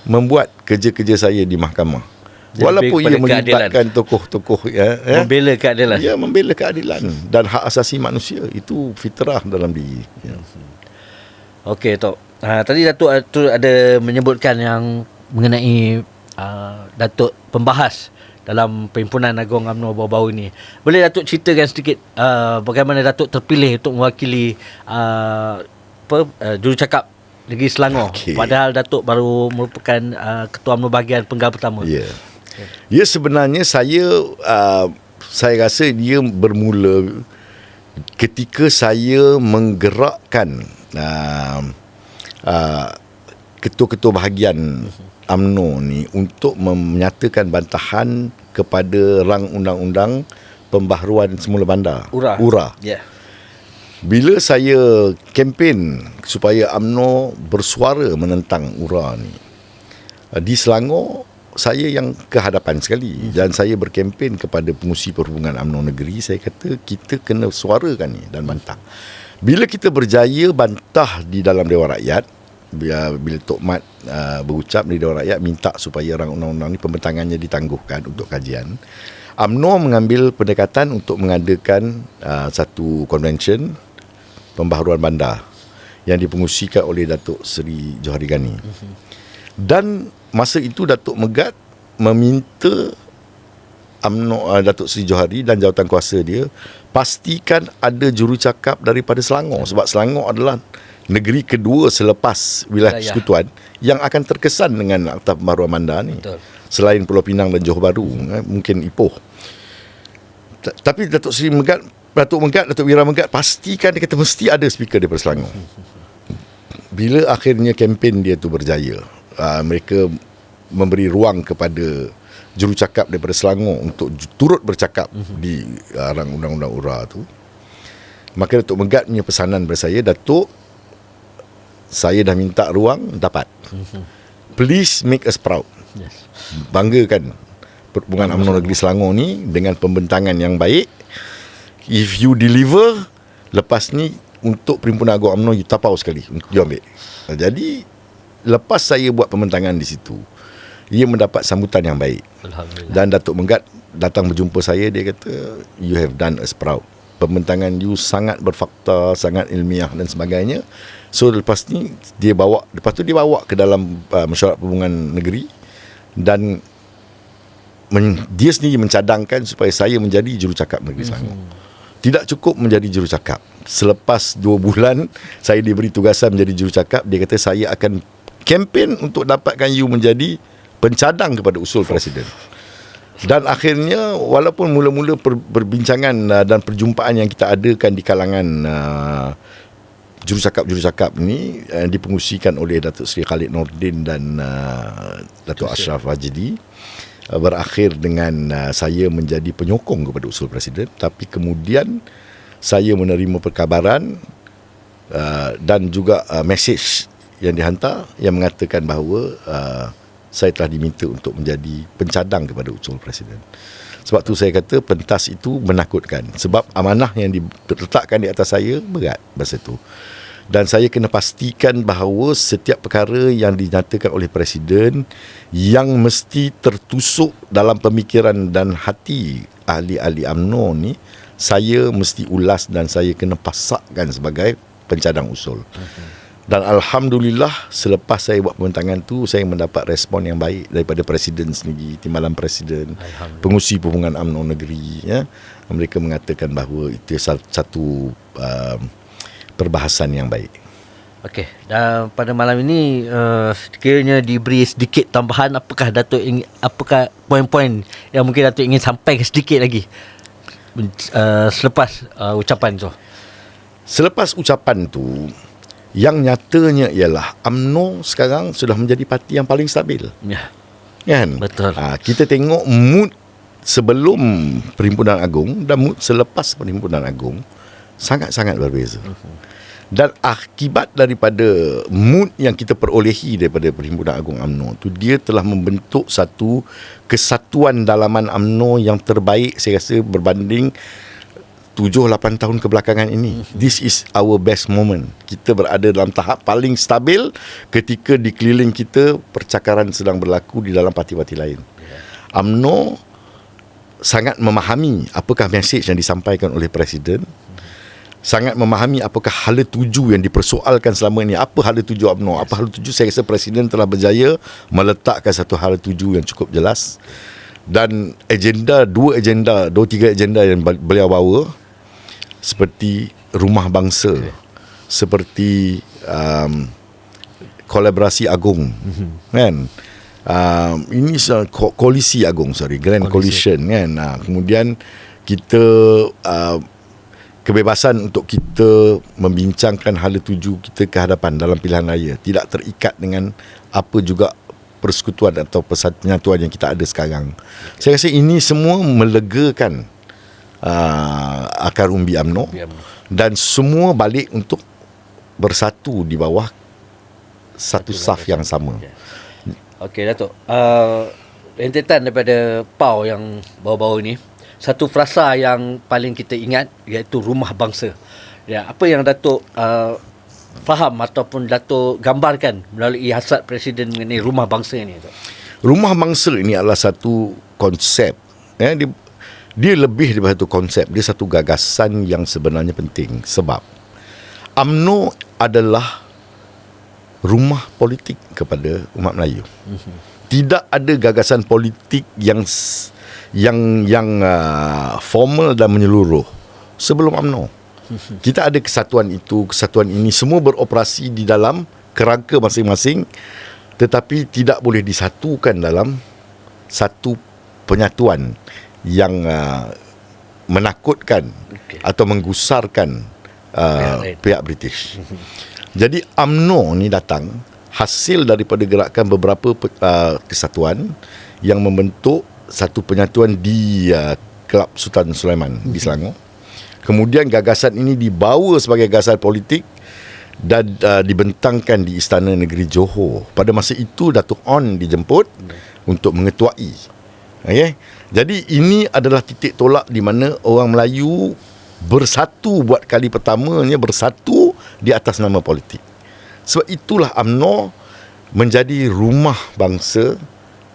membuat kerja-kerja saya di mahkamah. Jadi walaupun ia melibatkan tokoh-tokoh membela keadilan. Ya, membela keadilan dan hak asasi manusia, itu fitrah dalam diri. Okey, Tok. Tadi Datuk ada menyebutkan yang mengenai Datuk pembahas dalam Perhimpunan Agung UMNO baru-baru ini. Boleh Datuk ceritakan sedikit bagaimana Datuk terpilih untuk mewakili jurucakap Negeri Selangor, padahal Datuk baru merupakan Ketua UMNO bahagian penggal pertama. Ya, sebenarnya saya rasa dia bermula ketika saya menggerakkan ketua-ketua bahagian UMNO ni untuk menyatakan bantahan kepada rang undang-undang pembaharuan semula bandar URA. Ya. Bila saya kempen supaya UMNO bersuara menentang URA ni, di Selangor saya yang kehadapan sekali dan saya berkempen kepada pengurusi perhubungan UMNO negeri. Saya kata kita kena suarakan ni dan bantah. Bila kita berjaya bantah di dalam Dewan Rakyat, bila Tok Mat berucap di Dewan Rakyat minta supaya rang undang-undang ni pembentangannya ditangguhkan untuk kajian, UMNO mengambil pendekatan untuk mengadakan satu convention pembaharuan bandar yang dipengurusikan oleh Datuk Seri Johari Ghani. Dan masa itu Datuk Megat meminta UMNO, Datuk Seri Johari dan jawatankuasa dia pastikan ada jurucakap daripada Selangor, sebab Selangor adalah negeri kedua selepas wilayah persekutuan yang akan terkesan dengan Akta Pembaharuan Bandar ni. Betul. Selain Pulau Pinang dan Johor Bahru, mungkin Ipoh. Tapi Datuk Wira Megat pastikan, dia kata mesti ada speaker daripada Selangor. Bila akhirnya kempen dia tu berjaya, mereka memberi ruang kepada jurucakap daripada Selangor untuk turut bercakap di rang undang-undang URA tu. Maka Datuk Megat punya pesanan kepada saya, Datuk, saya dah minta ruang, dapat. Please make us proud. Yes. Banggakan perhubungan UMNO Negeri Selangor ni dengan pembentangan yang baik. If you deliver, lepas ni untuk Perhimpunan Agung UMNO, you tapau sekali, you ambil. Jadi lepas saya buat pembentangan di situ, ia mendapat sambutan yang baik. Dan Datuk Megat datang berjumpa saya, dia kata, you have done us proud. Pembentangan you sangat berfakta, sangat ilmiah dan sebagainya. So lepas tu dia bawa ke dalam mesyuarat perhubungan negeri dan dia sendiri mencadangkan supaya saya menjadi jurucakap negeri Selangor. Tidak cukup menjadi jurucakap. Selepas 2 bulan saya diberi tugasan menjadi jurucakap, dia kata saya akan kempen untuk dapatkan you menjadi pencadang kepada usul Presiden. Dan akhirnya walaupun mula-mula perbincangan dan perjumpaan yang kita adakan di kalangan jurucakap-jurucakap ni dipengurusikan oleh Datuk Seri Khalid Nordin dan Datuk Ashraf Wajidi, berakhir dengan saya menjadi penyokong kepada usul Presiden. Tapi kemudian saya menerima perkabaran dan juga mesej yang dihantar yang mengatakan bahawa saya telah diminta untuk menjadi pencadang kepada usul Presiden. Sebab tu saya kata pentas itu menakutkan. Sebab amanah yang diletakkan di atas saya berat masa itu. Dan saya kena pastikan bahawa setiap perkara yang dinyatakan oleh Presiden yang mesti tertusuk dalam pemikiran dan hati ahli-ahli UMNO ni, saya mesti ulas dan saya kena pasakkan sebagai pencadang usul. Dan Alhamdulillah selepas saya buat pembentangan tu, saya mendapat respon yang baik daripada Presiden sendiri, Timbalan Presiden, pengurusi perhubungan UMNO negeri, ya. Mereka mengatakan bahawa itu satu perbahasan yang baik. Okey, dan pada malam ini sekiranya diberi sedikit tambahan, apakah Datuk apakah poin-poin yang mungkin Datuk ingin sampaikan sedikit lagi selepas ucapan tu? Selepas ucapan tu, yang nyatanya ialah UMNO sekarang sudah menjadi parti yang paling stabil. Ya. Kan? Betul. Kita tengok mood sebelum Perhimpunan Agung dan mood selepas Perhimpunan Agung sangat-sangat berbeza. Dan akibat daripada mood yang kita perolehi daripada Perhimpunan Agung UMNO tu, dia telah membentuk satu kesatuan dalaman UMNO yang terbaik saya rasa berbanding 7-8 tahun kebelakangan ini. This is our best moment. Kita berada dalam tahap paling stabil ketika di keliling kita percakaran sedang berlaku di dalam parti-parti lain. UMNO sangat memahami apakah mesej yang disampaikan oleh Presiden, sangat memahami apakah hala tuju yang dipersoalkan selama ini. Apa hala tuju UMNO, apa hala tuju. Saya rasa Presiden telah berjaya meletakkan satu hala tuju yang cukup jelas. Dan dua, tiga agenda yang beliau bawa, seperti rumah bangsa, seperti kolaborasi agung, kan? Ini koalisi agung, Grand Coalition, kan? Kemudian kita kebebasan untuk kita membincangkan hala tuju kita ke hadapan dalam pilihan raya, tidak terikat dengan apa juga persekutuan atau penyatuan yang kita ada sekarang. Saya rasa ini semua melegakan akar umbi UMNO, dan semua balik untuk bersatu di bawah satu saf yang sama. Okey Datuk, rentetan daripada PAU yang baru-baru ni, satu frasa yang paling kita ingat iaitu rumah bangsa. Ya, apa yang Datuk faham ataupun Datuk gambarkan melalui hasrat Presiden mengenai rumah bangsa ini, Datuk? Rumah bangsa ini adalah satu konsep, dia lebih daripada satu konsep, dia satu gagasan yang sebenarnya penting. Sebab UMNO adalah rumah politik kepada umat Melayu. Tidak ada gagasan politik yang formal dan menyeluruh sebelum UMNO. Kita ada kesatuan itu, kesatuan ini semua beroperasi di dalam kerangka masing-masing, tetapi tidak boleh disatukan dalam satu penyatuan yang menakutkan atau menggusarkan pihak British. Jadi UMNO ni datang hasil daripada gerakan beberapa kesatuan yang membentuk satu penyatuan di Kelab Sultan Sulaiman di Selangor. Kemudian gagasan ini dibawa sebagai gagasan politik dan dibentangkan di Istana Negeri Johor. Pada masa itu Datuk On dijemput untuk mengetuai. Okay? Jadi ini adalah titik tolak di mana orang Melayu bersatu buat kali pertamanya, bersatu di atas nama politik. Sebab itulah UMNO menjadi rumah bangsa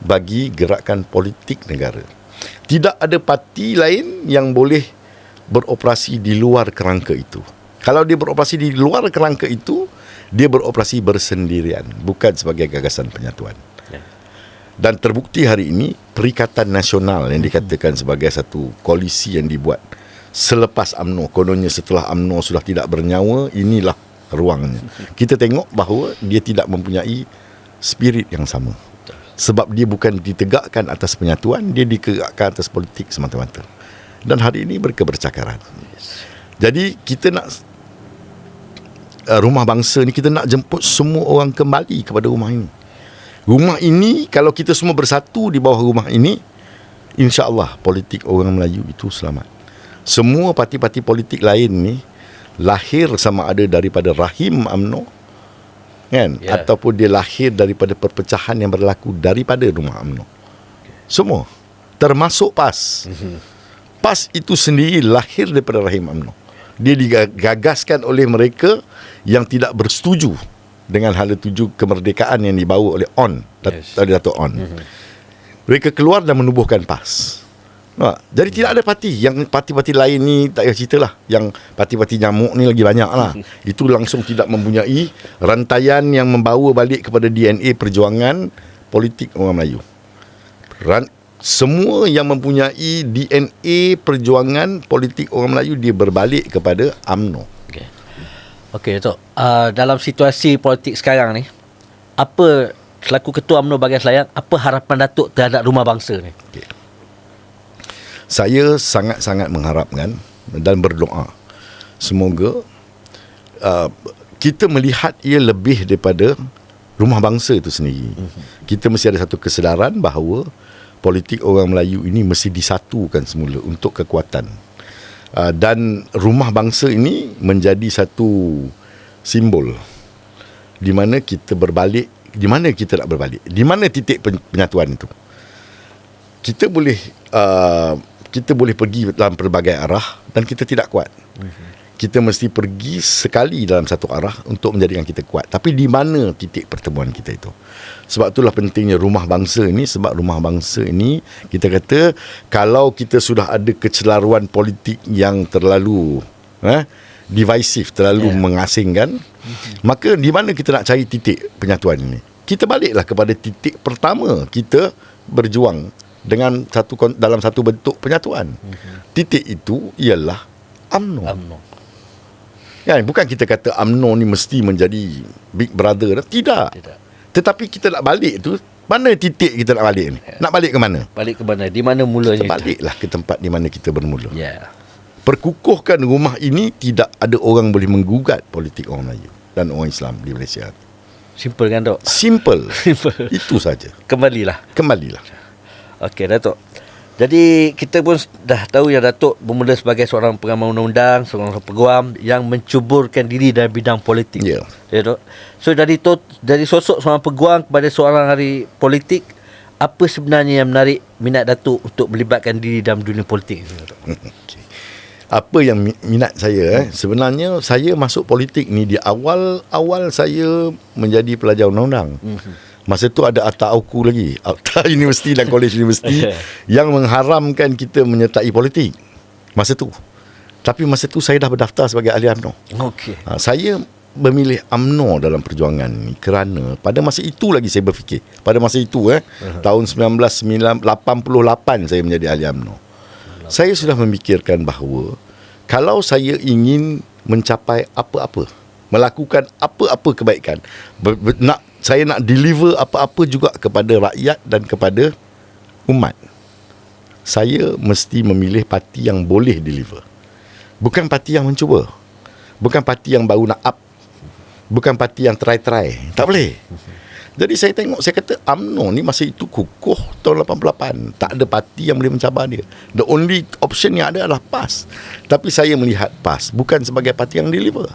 bagi gerakan politik negara. Tidak ada parti lain yang boleh beroperasi di luar kerangka itu. Kalau dia beroperasi di luar kerangka itu, dia beroperasi bersendirian, bukan sebagai gagasan penyatuan. Dan terbukti hari ini Perikatan Nasional yang dikatakan sebagai satu koalisi yang dibuat selepas UMNO, kononnya setelah UMNO sudah tidak bernyawa, inilah ruangnya. Kita tengok bahawa dia tidak mempunyai spirit yang sama. Sebab dia bukan ditegakkan atas penyatuan, dia ditegakkan atas politik semata-mata. Dan hari ini mereka bercakaran. Jadi kita nak rumah bangsa ni, kita nak jemput semua orang kembali kepada rumah ini. Rumah ini, kalau kita semua bersatu di bawah rumah ini, insya-Allah politik orang Melayu itu selamat. Semua parti-parti politik lain ni lahir sama ada daripada rahim UMNO, kan, ataupun dia lahir daripada perpecahan yang berlaku daripada rumah UMNO. Semua, termasuk PAS. PAS itu sendiri lahir daripada rahim UMNO. Dia digagaskan oleh mereka yang tidak bersetuju dengan hala tuju kemerdekaan yang dibawa oleh Datuk On. Mereka keluar dan menubuhkan PAS. Jadi tidak ada parti. Yang parti-parti lain ni tak payah cerita lah. Yang parti-parti nyamuk ni lagi banyak lah. Itu langsung tidak mempunyai rantaian yang membawa balik kepada DNA perjuangan politik orang Melayu. Semua yang mempunyai DNA perjuangan politik orang Melayu, dia berbalik kepada UMNO. Okey Datuk, dalam situasi politik sekarang ni, apa selaku Ketua UMNO bahagian Selayang, apa harapan Datuk terhadap rumah bangsa ni? Saya sangat-sangat mengharapkan dan berdoa semoga kita melihat ia lebih daripada rumah bangsa itu sendiri. Kita mesti ada satu kesedaran bahawa politik orang Melayu ini mesti disatukan semula untuk kekuatan. Dan rumah bangsa ini menjadi satu simbol di mana kita berbalik, di mana kita nak berbalik, di mana titik penyatuan itu. Kita boleh pergi dalam pelbagai arah dan kita tidak kuat. Kita mesti pergi sekali dalam satu arah untuk menjadikan kita kuat. Tapi di mana titik pertemuan kita itu? Sebab itulah pentingnya rumah bangsa ini. Sebab rumah bangsa ini, kita kata, kalau kita sudah ada kecelaruan politik yang terlalu divisive, terlalu mengasingkan, maka di mana kita nak cari titik penyatuan ini? Kita baliklah kepada titik pertama kita berjuang dengan dalam satu bentuk penyatuan. Titik itu ialah UMNO. Kan, bukan kita kata UMNO ni mesti menjadi big brother. Tidak. Tetapi kita nak balik tu, mana titik kita nak balik ni? Nak balik ke mana? Balik ke mana? Di mana mulanya? Kita baliklah ke tempat di mana kita bermula. perkukuhkan rumah ini, tidak ada orang boleh menggugat politik orang Melayu dan orang Islam di Malaysia. Simple kan, Tok? Simple. Simple. Itu saja. Kembalilah. Okey, Datuk. Jadi kita pun dah tahu yang Datuk bermula sebagai seorang pengamal undang-undang, seorang peguam yang mencuburkan diri dalam bidang politik. Ya. Ya, Dok. So dari sosok seorang peguam kepada seorang ahli politik, apa sebenarnya yang menarik minat Datuk untuk melibatkan diri dalam dunia politik ini, Datuk? Okay. Apa yang minat saya sebenarnya, saya masuk politik ni di awal saya menjadi pelajar undang-undang. Masa tu ada akta AUKU lagi, akta universiti dan kolej universiti yang mengharamkan kita menyertai politik masa tu. Tapi masa tu saya dah berdaftar sebagai ahli UMNO. Okey. Saya memilih UMNO dalam perjuangan ni kerana pada masa itu lagi saya berfikir. Pada masa itu tahun 1988 saya menjadi ahli UMNO. Saya sudah memikirkan bahawa kalau saya ingin mencapai apa-apa, melakukan apa-apa kebaikan, saya nak deliver apa-apa juga kepada rakyat dan kepada umat, saya mesti memilih parti yang boleh deliver. Bukan parti yang mencuba, bukan parti yang baru nak up, bukan parti yang try-try. Tak boleh. Jadi saya tengok, saya kata UMNO ni masa itu kukuh tahun 88. Tak ada parti yang boleh mencabar dia. The only option yang ada adalah PAS. Tapi saya melihat PAS bukan sebagai parti yang deliver.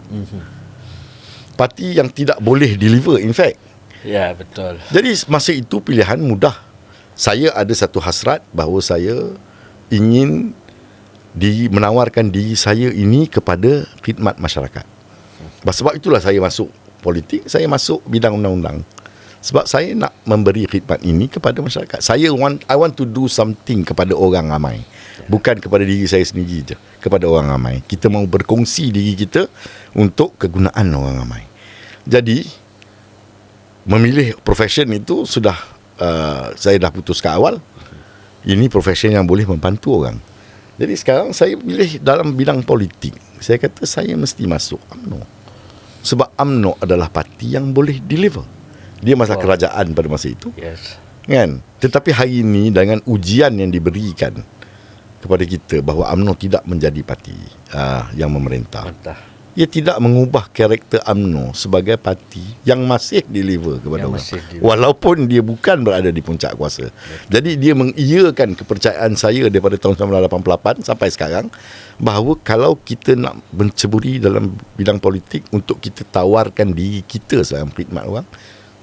Parti yang tidak boleh deliver, in fact. Ya, betul. Jadi masa itu pilihan mudah. Saya ada satu hasrat bahawa saya ingin menawarkan diri saya ini kepada khidmat masyarakat. Sebab itulah saya masuk politik, saya masuk bidang undang-undang. Sebab saya nak memberi khidmat ini kepada masyarakat. I want to do something kepada orang ramai. Bukan kepada diri saya sendiri je, kepada orang ramai. Kita mahu berkongsi diri kita untuk kegunaan orang ramai. Jadi memilih profession itu sudah saya dah putuskan awal. Ini profession yang boleh membantu orang. Jadi sekarang saya pilih dalam bidang politik. Saya kata saya mesti masuk UMNO. Sebab UMNO adalah parti yang boleh deliver. Dia masa kerajaan pada masa itu. Yes. Kan? Tetapi hari ini dengan ujian yang diberikan kepada kita bahawa UMNO tidak menjadi parti yang memerintah. Mantap. Ia tidak mengubah karakter UMNO sebagai parti yang masih deliver kepada orang. Walaupun dia bukan berada di puncak kuasa. Jadi dia mengiyakan kepercayaan saya daripada tahun 1988 sampai sekarang bahawa kalau kita nak menceburi dalam bidang politik untuk kita tawarkan diri kita dalam khidmat orang,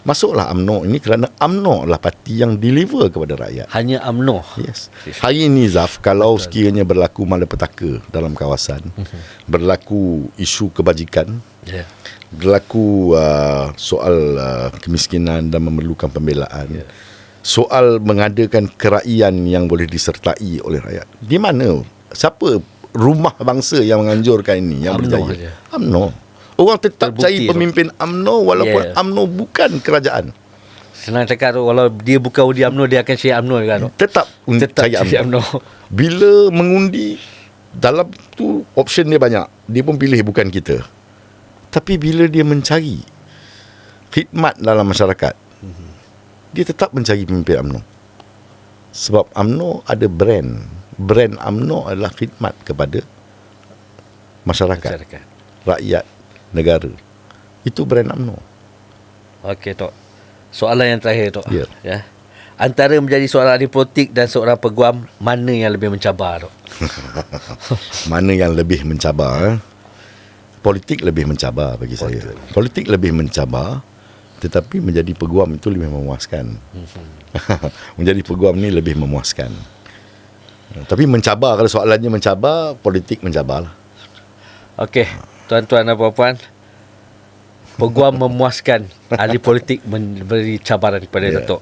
masuklah UMNO ini kerana UMNO adalah parti yang deliver kepada rakyat. Hanya UMNO. Yes. Hari ini Zaf, kalau sekiranya berlaku malapetaka dalam kawasan, berlaku isu kebajikan, berlaku soal kemiskinan dan memerlukan pembelaan, soal mengadakan keraian yang boleh disertai oleh rakyat, di mana? Siapa rumah bangsa yang menganjurkan ini, yang berjaya? UMNO. Orang tetap cari pemimpin UMNO walaupun UMNO bukan kerajaan. Senang cakap tu, kalau dia bukan di UMNO, dia akan share UMNO kan? Tetap cari UMNO. Bila mengundi, dalam tu option dia banyak. Dia pun pilih bukan kita. Tapi bila dia mencari khidmat dalam masyarakat, dia tetap mencari pemimpin UMNO. Sebab UMNO ada brand. Brand UMNO adalah khidmat kepada masyarakat. Rakyat, negara. Itu brand UMNO. Okey, Tok. Soalan yang terakhir, Tok. Ya. Antara menjadi seorang ahli politik dan seorang peguam, mana yang lebih mencabar, Tok? Mana yang lebih mencabar? Politik lebih mencabar bagi saya. Politik lebih mencabar, tetapi menjadi peguam itu lebih memuaskan. Menjadi peguam ni lebih memuaskan. Tapi mencabar, kalau soalannya mencabar, politik mencabarlah. Okey, tuan-tuan dan puan-puan, peguam memuaskan, ahli politik memberi cabaran kepada Datuk.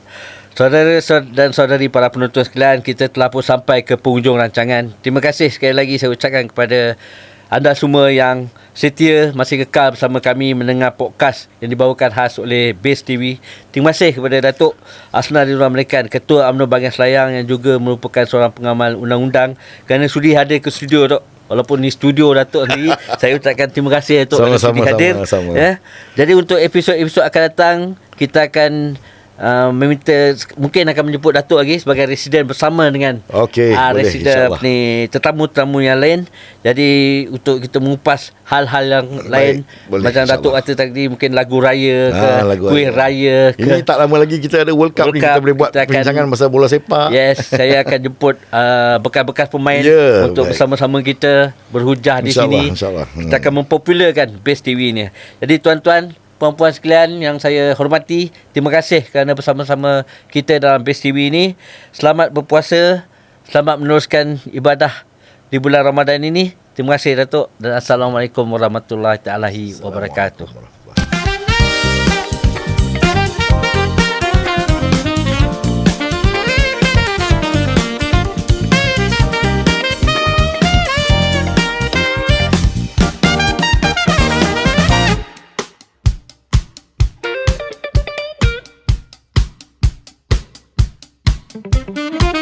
Saudara dan saudari para penonton sekalian, kita telah pun sampai ke penghujung rancangan. Terima kasih sekali lagi saya ucapkan kepada anda semua yang setia masih kekal bersama kami mendengar podcast yang dibawakan khas oleh Base TV. Terima kasih kepada Datuk Asnah Ridwan Melekan, Ketua UMNO Bahagian Selayang yang juga merupakan seorang pengamal undang-undang, kerana sudi hadir ke studio, Dok. Walaupun ni studio Datuk sendiri, saya ucapkan terima kasih Datuk kerana sudi hadir. Sama-sama. Ya. Jadi untuk episod-episod akan datang, kita akan meminta, mungkin akan menjemput Datuk lagi sebagai residen bersama dengan Okey, boleh, residen insyaAllah. ni, tetamu-tetamu yang lain. Jadi untuk kita mengupas hal-hal yang lain, boleh, macam Datuk insyaAllah. kata tadi, mungkin lagu raya ke, Lagu kuih raya ke. Ini tak lama lagi kita ada World Cup World ni, Cup, kita boleh buat kita akan- perbincangan pasal bola sepak. Yes, saya akan jemput bekas-bekas pemain Ya, untuk baik. bersama-sama kita berhujah di InsyaAllah, sini. insyaAllah. Kita akan mempopularkan Best TV ni. Jadi tuan-tuan, puan-puan sekalian yang saya hormati, terima kasih kerana bersama-sama kita dalam Best TV ini. Selamat berpuasa, selamat meneruskan ibadah di bulan Ramadan ini. Terima kasih Datuk, dan Assalamualaikum warahmatullahi wabarakatuh. Thank you.